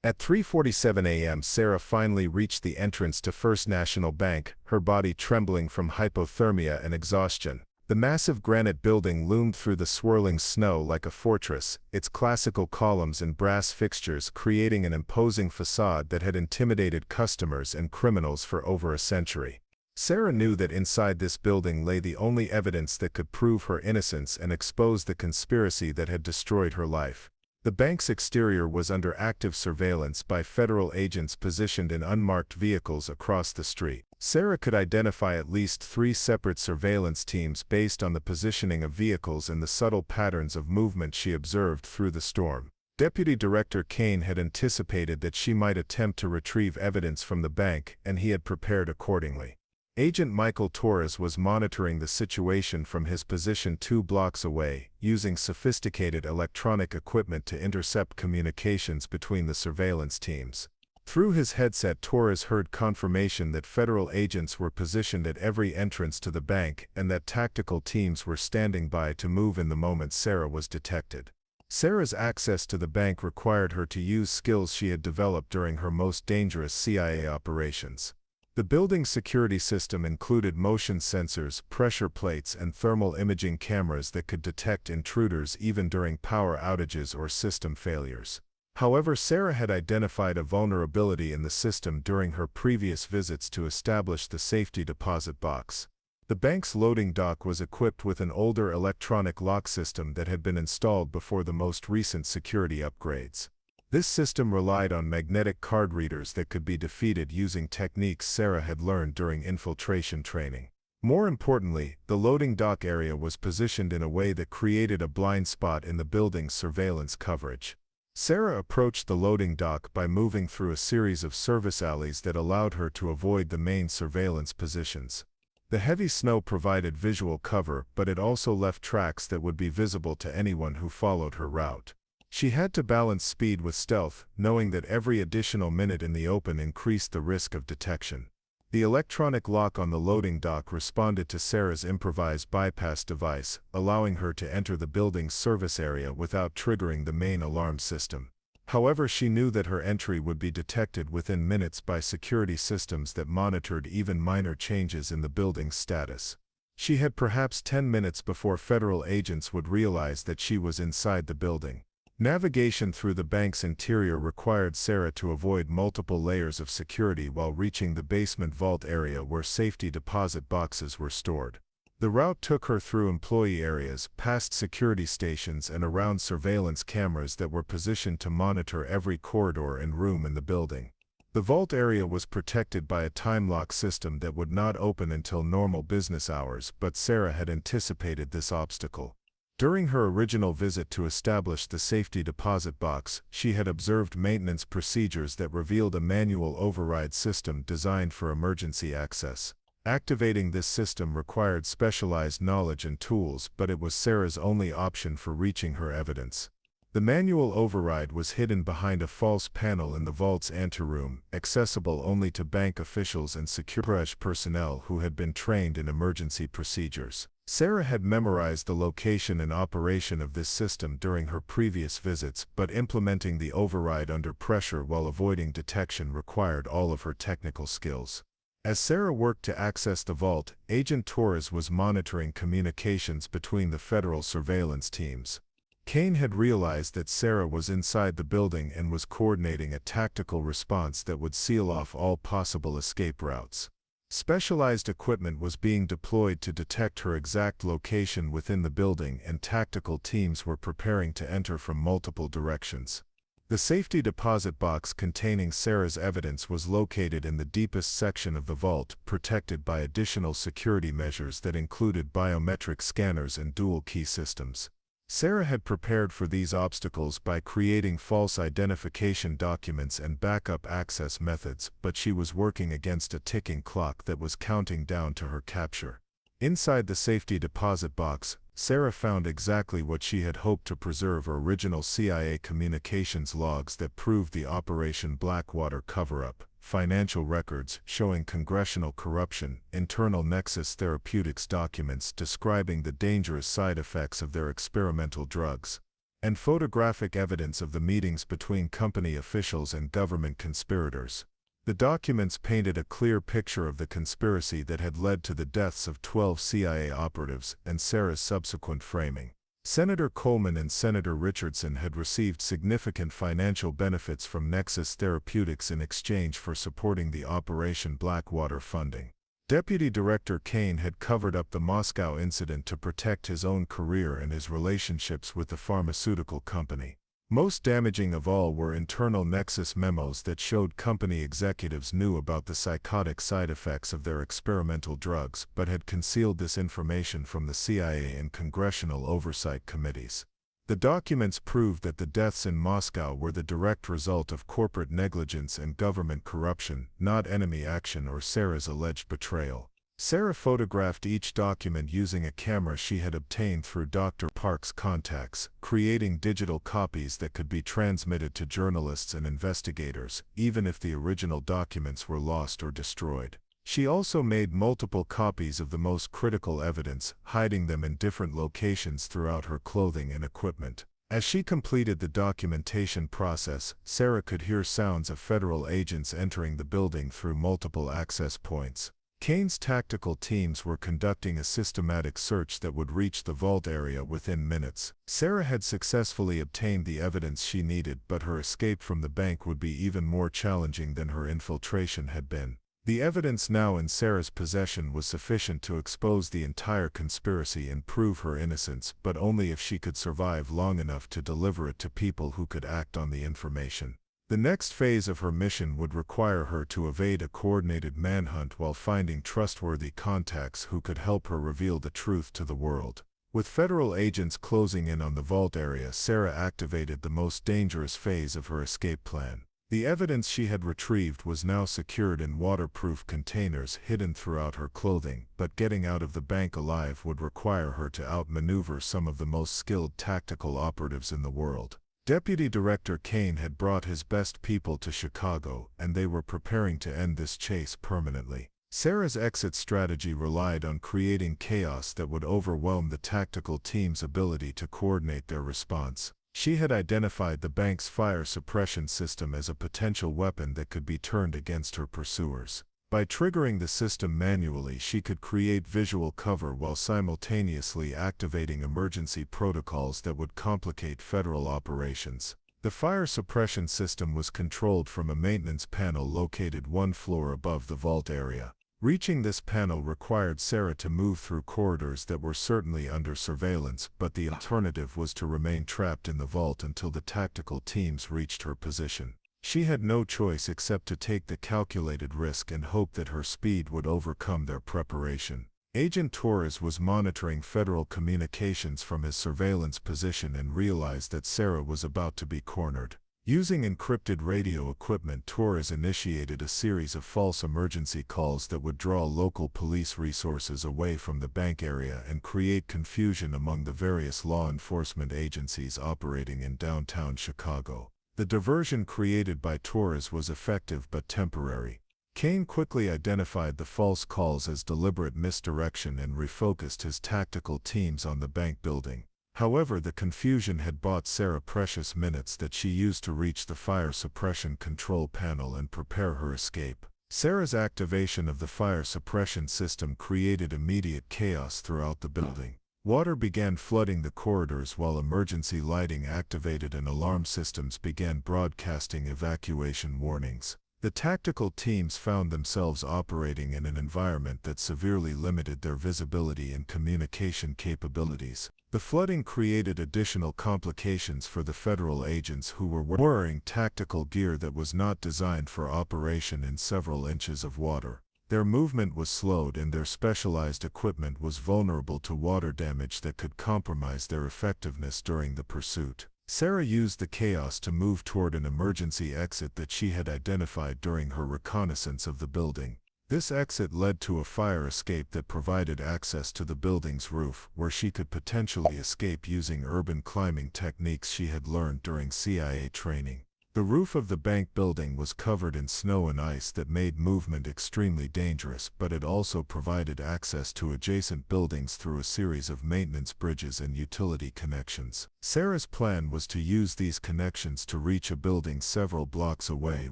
At 3:47 a.m., Sarah finally reached the entrance to First National Bank, her body trembling from hypothermia and exhaustion. The massive granite building loomed through the swirling snow like a fortress, its classical columns and brass fixtures creating an imposing facade that had intimidated customers and criminals for over a century. Sarah knew that inside this building lay the only evidence that could prove her innocence and expose the conspiracy that had destroyed her life. The bank's exterior was under active surveillance by federal agents positioned in unmarked vehicles across the street. Sarah could identify at least 3 separate surveillance teams based on the positioning of vehicles and the subtle patterns of movement she observed through the storm. Deputy Director Kane had anticipated that she might attempt to retrieve evidence from the bank, and he had prepared accordingly. Agent Michael Torres was monitoring the situation from his position 2 blocks away, using sophisticated electronic equipment to intercept communications between the surveillance teams. Through his headset, Torres heard confirmation that federal agents were positioned at every entrance to the bank and that tactical teams were standing by to move in the moment Sarah was detected. Sarah's access to the bank required her to use skills she had developed during her most dangerous CIA operations. The building's security system included motion sensors, pressure plates, and thermal imaging cameras that could detect intruders even during power outages or system failures. However, Sarah had identified a vulnerability in the system during her previous visits to establish the safety deposit box. The bank's loading dock was equipped with an older electronic lock system that had been installed before the most recent security upgrades. This system relied on magnetic card readers that could be defeated using techniques Sarah had learned during infiltration training. More importantly, the loading dock area was positioned in a way that created a blind spot in the building's surveillance coverage. Sarah approached the loading dock by moving through a series of service alleys that allowed her to avoid the main surveillance positions. The heavy snow provided visual cover, but it also left tracks that would be visible to anyone who followed her route. She had to balance speed with stealth, knowing that every additional minute in the open increased the risk of detection. The electronic lock on the loading dock responded to Sarah's improvised bypass device, allowing her to enter the building's service area without triggering the main alarm system. However, she knew that her entry would be detected within minutes by security systems that monitored even minor changes in the building's status. She had perhaps 10 minutes before federal agents would realize that she was inside the building. Navigation through the bank's interior required Sarah to avoid multiple layers of security while reaching the basement vault area where safety deposit boxes were stored. The route took her through employee areas, past security stations, and around surveillance cameras that were positioned to monitor every corridor and room in the building. The vault area was protected by a time lock system that would not open until normal business hours, but Sarah had anticipated this obstacle. During her original visit to establish the safety deposit box, she had observed maintenance procedures that revealed a manual override system designed for emergency access. Activating this system required specialized knowledge and tools, but it was Sarah's only option for reaching her evidence. The manual override was hidden behind a false panel in the vault's anteroom, accessible only to bank officials and security personnel who had been trained in emergency procedures. Sarah had memorized the location and operation of this system during her previous visits, but implementing the override under pressure while avoiding detection required all of her technical skills. As Sarah worked to access the vault, Agent Torres was monitoring communications between the federal surveillance teams. Kane had realized that Sarah was inside the building and was coordinating a tactical response that would seal off all possible escape routes. Specialized equipment was being deployed to detect her exact location within the building, and tactical teams were preparing to enter from multiple directions. The safety deposit box containing Sarah's evidence was located in the deepest section of the vault, protected by additional security measures that included biometric scanners and dual-key systems. Sarah had prepared for these obstacles by creating false identification documents and backup access methods, but she was working against a ticking clock that was counting down to her capture. Inside the safety deposit box, Sarah found exactly what she had hoped to preserve: original CIA communications logs that proved the Operation Blackwater cover-up, financial records showing congressional corruption, internal Nexus Therapeutics documents describing the dangerous side effects of their experimental drugs, and photographic evidence of the meetings between company officials and government conspirators. The documents painted a clear picture of the conspiracy that had led to the deaths of 12 CIA operatives and Sarah's subsequent framing. Senator Coleman and Senator Richardson had received significant financial benefits from Nexus Therapeutics in exchange for supporting the Operation Blackwater funding. Deputy Director Kane had covered up the Moscow incident to protect his own career and his relationships with the pharmaceutical company. Most damaging of all were internal Nexus memos that showed company executives knew about the psychotic side effects of their experimental drugs, but had concealed this information from the CIA and congressional oversight committees. The documents proved that the deaths in Moscow were the direct result of corporate negligence and government corruption, not enemy action or Sarah's alleged betrayal. Sarah photographed each document using a camera she had obtained through Dr. Park's contacts, creating digital copies that could be transmitted to journalists and investigators, even if the original documents were lost or destroyed. She also made multiple copies of the most critical evidence, hiding them in different locations throughout her clothing and equipment. As she completed the documentation process, Sarah could hear sounds of federal agents entering the building through multiple access points. Kane's tactical teams were conducting a systematic search that would reach the vault area within minutes. Sarah had successfully obtained the evidence she needed, but her escape from the bank would be even more challenging than her infiltration had been. The evidence now in Sarah's possession was sufficient to expose the entire conspiracy and prove her innocence, but only if she could survive long enough to deliver it to people who could act on the information. The next phase of her mission would require her to evade a coordinated manhunt while finding trustworthy contacts who could help her reveal the truth to the world. With federal agents closing in on the vault area, Sarah activated the most dangerous phase of her escape plan. The evidence she had retrieved was now secured in waterproof containers hidden throughout her clothing, but getting out of the bank alive would require her to outmaneuver some of the most skilled tactical operatives in the world. Deputy Director Kane had brought his best people to Chicago, and they were preparing to end this chase permanently. Sarah's exit strategy relied on creating chaos that would overwhelm the tactical team's ability to coordinate their response. She had identified the bank's fire suppression system as a potential weapon that could be turned against her pursuers. By triggering the system manually, she could create visual cover while simultaneously activating emergency protocols that would complicate federal operations. The fire suppression system was controlled from a maintenance panel located one floor above the vault area. Reaching this panel required Sarah to move through corridors that were certainly under surveillance, but the alternative was to remain trapped in the vault until the tactical teams reached her position. She had no choice except to take the calculated risk and hope that her speed would overcome their preparation. Agent Torres was monitoring federal communications from his surveillance position and realized that Sarah was about to be cornered. Using encrypted radio equipment, Torres initiated a series of false emergency calls that would draw local police resources away from the bank area and create confusion among the various law enforcement agencies operating in downtown Chicago. The diversion created by Torres was effective but temporary. Kane quickly identified the false calls as deliberate misdirection and refocused his tactical teams on the bank building. However, the confusion had bought Sarah precious minutes that she used to reach the fire suppression control panel and prepare her escape. Sarah's activation of the fire suppression system created immediate chaos throughout the building. Water began flooding the corridors while emergency lighting activated and alarm systems began broadcasting evacuation warnings. The tactical teams found themselves operating in an environment that severely limited their visibility and communication capabilities. The flooding created additional complications for the federal agents who were wearing tactical gear that was not designed for operation in several inches of water. Their movement was slowed and their specialized equipment was vulnerable to water damage that could compromise their effectiveness during the pursuit. Sarah used the chaos to move toward an emergency exit that she had identified during her reconnaissance of the building. This exit led to a fire escape that provided access to the building's roof, where she could potentially escape using urban climbing techniques she had learned during CIA training. The roof of the bank building was covered in snow and ice that made movement extremely dangerous, but it also provided access to adjacent buildings through a series of maintenance bridges and utility connections. Sarah's plan was to use these connections to reach a building several blocks away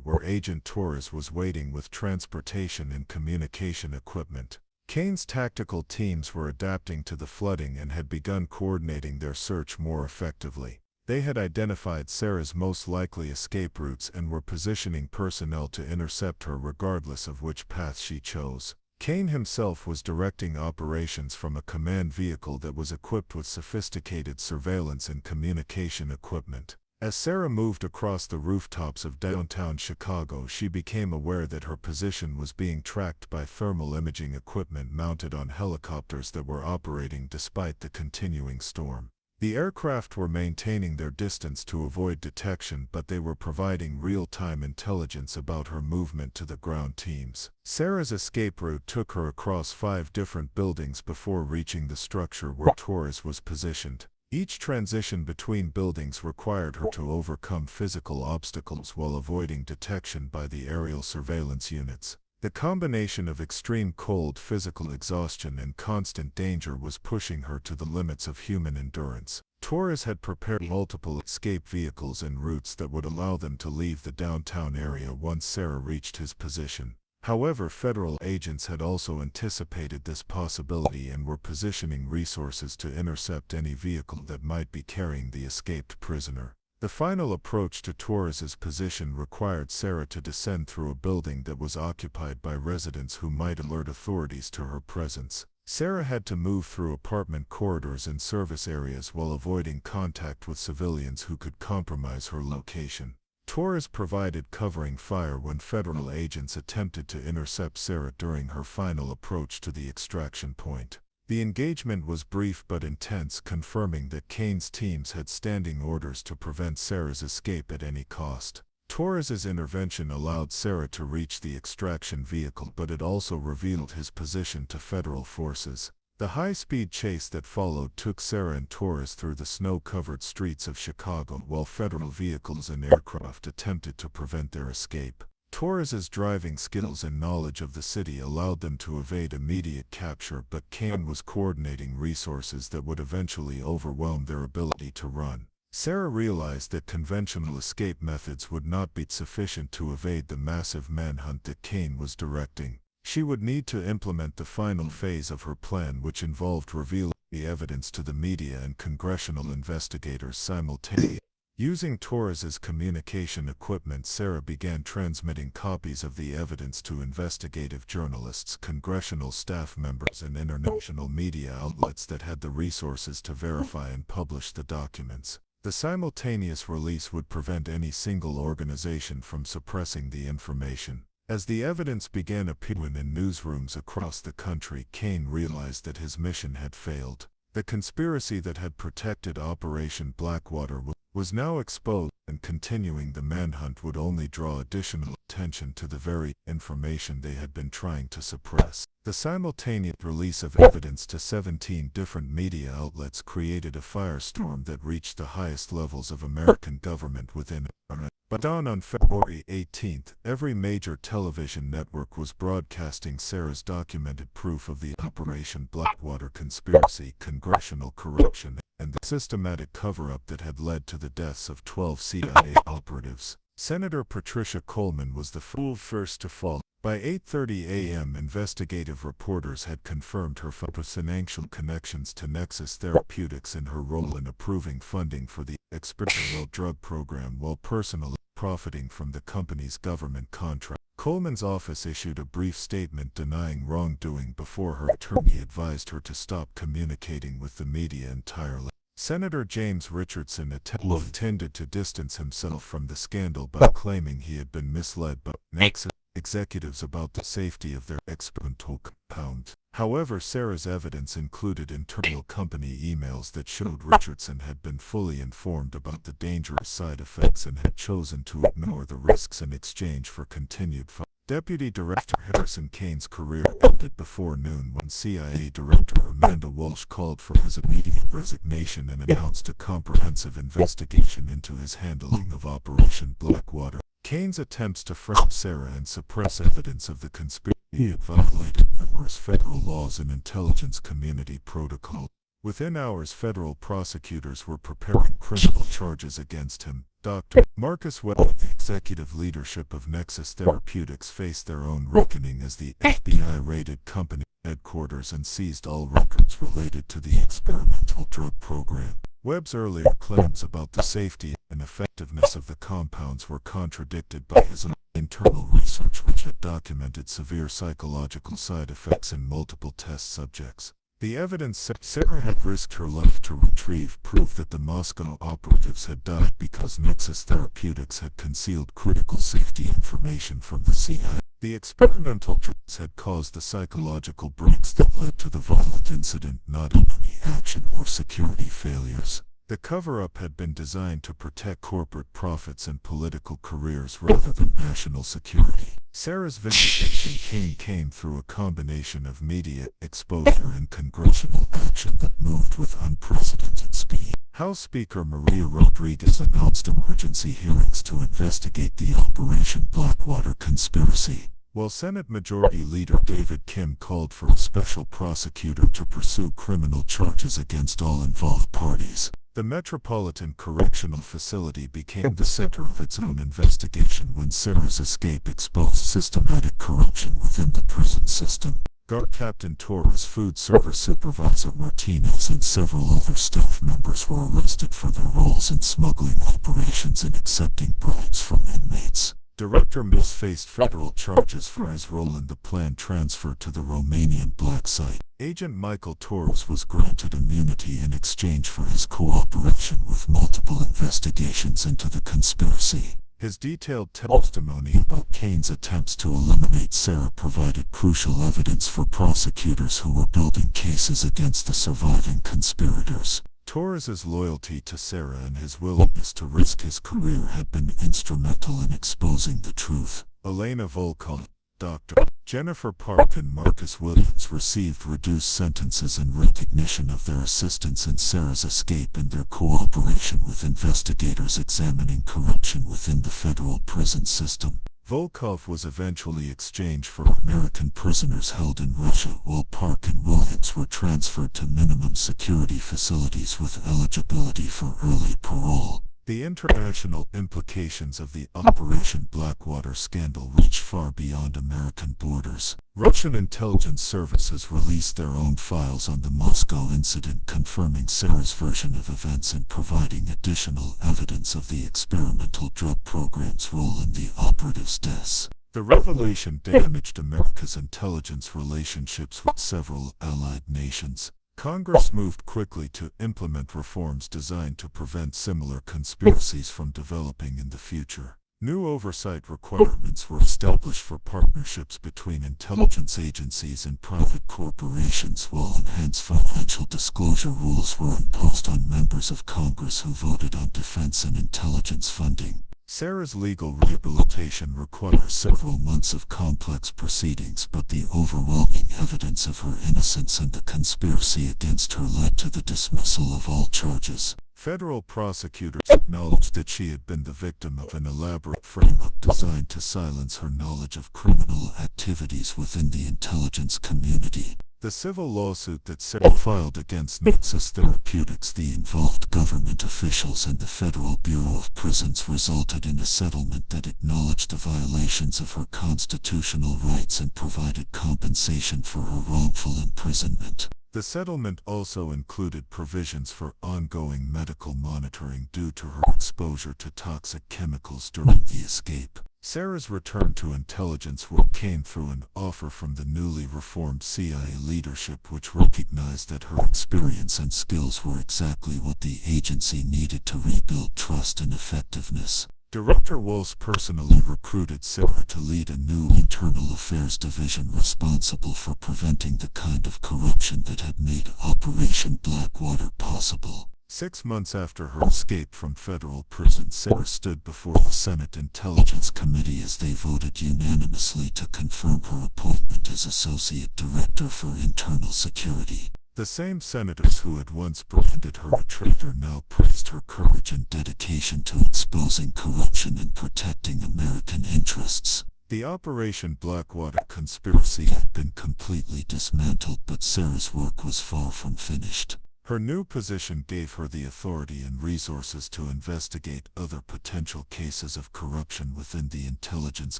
where Agent Torres was waiting with transportation and communication equipment. Kane's tactical teams were adapting to the flooding and had begun coordinating their search more effectively. They had identified Sarah's most likely escape routes and were positioning personnel to intercept her regardless of which path she chose. Kane himself was directing operations from a command vehicle that was equipped with sophisticated surveillance and communication equipment. As Sarah moved across the rooftops of downtown Chicago, she became aware that her position was being tracked by thermal imaging equipment mounted on helicopters that were operating despite the continuing storm. The aircraft were maintaining their distance to avoid detection, but they were providing real-time intelligence about her movement to the ground teams. Sarah's escape route took her across 5 different buildings before reaching the structure where Torres was positioned. Each transition between buildings required her to overcome physical obstacles while avoiding detection by the aerial surveillance units. The combination of extreme cold, physical exhaustion, and constant danger was pushing her to the limits of human endurance. Torres had prepared multiple escape vehicles and routes that would allow them to leave the downtown area once Sarah reached his position. However, federal agents had also anticipated this possibility and were positioning resources to intercept any vehicle that might be carrying the escaped prisoner. The final approach to Torres's position required Sarah to descend through a building that was occupied by residents who might alert authorities to her presence. Sarah had to move through apartment corridors and service areas while avoiding contact with civilians who could compromise her location. Torres provided covering fire when federal agents attempted to intercept Sarah during her final approach to the extraction point. The engagement was brief but intense, confirming that Kane's teams had standing orders to prevent Sarah's escape at any cost. Torres's intervention allowed Sarah to reach the extraction vehicle, but it also revealed his position to federal forces. The high-speed chase that followed took Sarah and Torres through the snow-covered streets of Chicago while federal vehicles and aircraft attempted to prevent their escape. Torres's driving skills and knowledge of the city allowed them to evade immediate capture, but Kane was coordinating resources that would eventually overwhelm their ability to run. Sarah realized that conventional escape methods would not be sufficient to evade the massive manhunt that Kane was directing. She would need to implement the final phase of her plan, which involved revealing the evidence to the media and congressional investigators simultaneously. Using Torres's communication equipment, Sarah began transmitting copies of the evidence to investigative journalists, congressional staff members, and international media outlets that had the resources to verify and publish the documents. The simultaneous release would prevent any single organization from suppressing the information. As the evidence began appearing in newsrooms across the country, Kane realized that his mission had failed. The conspiracy that had protected Operation Blackwater was now exposed, and continuing the manhunt would only draw additional attention to the very information they had been trying to suppress. The simultaneous release of evidence to 17 different media outlets created a firestorm that reached the highest levels of American government within a minute. By dawn on February 18th, every major television network was broadcasting Sarah's documented proof of the Operation Blackwater conspiracy, congressional corruption, and the systematic cover-up that had led to the deaths of 12 CIA operatives. Senator Patricia Coleman was the first to fall. By 8:30 a.m., investigative reporters had confirmed her financial connections to Nexus Therapeutics and her role in approving funding for the experimental drug program while personally profiting from the company's government contract. Coleman's office issued a brief statement denying wrongdoing before her attorney advised her to stop communicating with the media entirely. Senator James Richardson attempted to distance himself from the scandal by claiming he had been misled by Nexus executives about the safety of their experimental compound. However, Sarah's evidence included internal company emails that showed Richardson had been fully informed about the dangerous side effects and had chosen to ignore the risks in exchange for continued funding. Deputy Director Harrison Kane's career ended before noon when CIA Director Amanda Walsh called for his immediate resignation and announced a comprehensive investigation into his handling of Operation Blackwater. Kane's attempts to frame Sarah and suppress evidence of the conspiracy violated numerous federal laws and intelligence community protocol. Within hours, federal prosecutors were preparing criminal charges against him. Dr. Marcus Webb and the executive leadership of Nexus Therapeutics faced their own reckoning as the FBI raided company headquarters and seized all records related to the experimental drug program. Webb's earlier claims about the safety and effectiveness of the compounds were contradicted by his own internal research, which had documented severe psychological side effects in multiple test subjects. The evidence said Sarah had risked her life to retrieve proof that the Moscow operatives had died because Nexus Therapeutics had concealed critical safety information from the CIA. The experimental drugs had caused the psychological breaks that led to the violent incident, not enemy action or security failures. The cover-up had been designed to protect corporate profits and political careers rather than national security. Sarah's vindication came through a combination of media exposure and congressional action that moved with unprecedented speed. House Speaker Maria Rodriguez announced emergency hearings to investigate the Operation Blackwater conspiracy, while Senate Majority Leader David Kim called for a special prosecutor to pursue criminal charges against all involved parties. The Metropolitan Correctional Facility became the center of its own investigation when Sarah's escape exposed systematic corruption within the prison system. Guard Captain Torres, Food Service Supervisor Martinez, and several other staff members were arrested for their roles in smuggling operations and accepting bribes from inmates. Director Mills faced federal charges for his role in the planned transfer to the Romanian black site. Agent Michael Torres was granted immunity in exchange for his cooperation with multiple investigations into the conspiracy. His detailed testimony about Kane's attempts to eliminate Sarah provided crucial evidence for prosecutors who were building cases against the surviving conspirators. Torres's loyalty to Sarah and his willingness to risk his career had been instrumental in exposing the truth. Elena Volkov, Dr. Jennifer Park, and Marcus Williams received reduced sentences in recognition of their assistance in Sarah's escape and their cooperation with investigators examining corruption within the federal prison system. Volkov was eventually exchanged for American prisoners held in Russia, while Park and Williams were transferred to minimum security facilities with eligibility for early parole. The international implications of the Operation Blackwater scandal reached far beyond American borders. Russian intelligence services released their own files on the Moscow incident, confirming Sarah's version of events and providing additional evidence of the experimental drug program's role in the operatives' deaths. The revelation damaged America's intelligence relationships with several allied nations. Congress moved quickly to implement reforms designed to prevent similar conspiracies from developing in the future. New oversight requirements were established for partnerships between intelligence agencies and private corporations, while enhanced financial financial disclosure rules were imposed on members of Congress who voted on defense and intelligence funding. Sarah's legal Rehabilitation requires several months of complex proceedings, but the overwhelming evidence of her innocence and the conspiracy against her led to the dismissal of all charges. Federal prosecutors acknowledged that she had been the victim of an elaborate framework designed to silence her knowledge of criminal activities within the intelligence community. The civil lawsuit that Sarah filed against Nexus Therapeutics, the involved government officials, and the Federal Bureau of Prisons resulted in a settlement that acknowledged the violations of her constitutional rights and provided compensation for her wrongful imprisonment. The settlement also included provisions for ongoing medical monitoring due to her exposure to toxic chemicals during the escape. Sarah's return to intelligence work came through an offer from the newly reformed CIA leadership, which recognized that her experience and skills were exactly what the agency needed to rebuild trust and effectiveness. Director Walsh personally recruited Sarah to lead a new internal affairs division responsible for preventing the kind of corruption that had made Operation Blackwater possible. 6 months after her escape from federal prison, Sarah stood before the Senate Intelligence Committee as they voted unanimously to confirm her appointment as Associate Director for Internal Security. The same senators who had once branded her a traitor now praised her courage and dedication to exposing corruption and protecting American interests. The Operation Blackwater conspiracy had been completely dismantled, but Sarah's work was far from finished. Her new position gave her the authority and resources to investigate other potential cases of corruption within the intelligence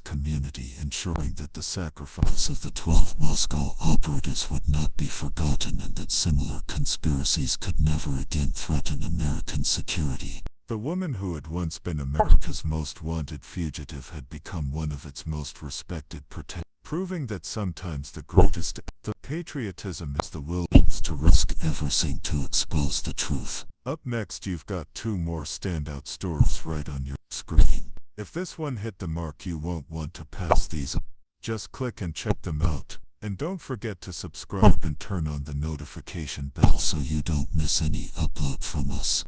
community, ensuring that the sacrifice of the 12 Moscow operatives would not be forgotten and that similar conspiracies could never again threaten American security. The woman who had once been America's most wanted fugitive had become one of its most respected protectors, proving that sometimes the greatest patriotism is the willingness to risk everything to expose the truth. Up next, you've got 2 more standout stories right on your screen. If this one hit the mark, you won't want to pass these up. Just click and check them out. And don't forget to subscribe and turn on the notification bell so you don't miss any upload from us.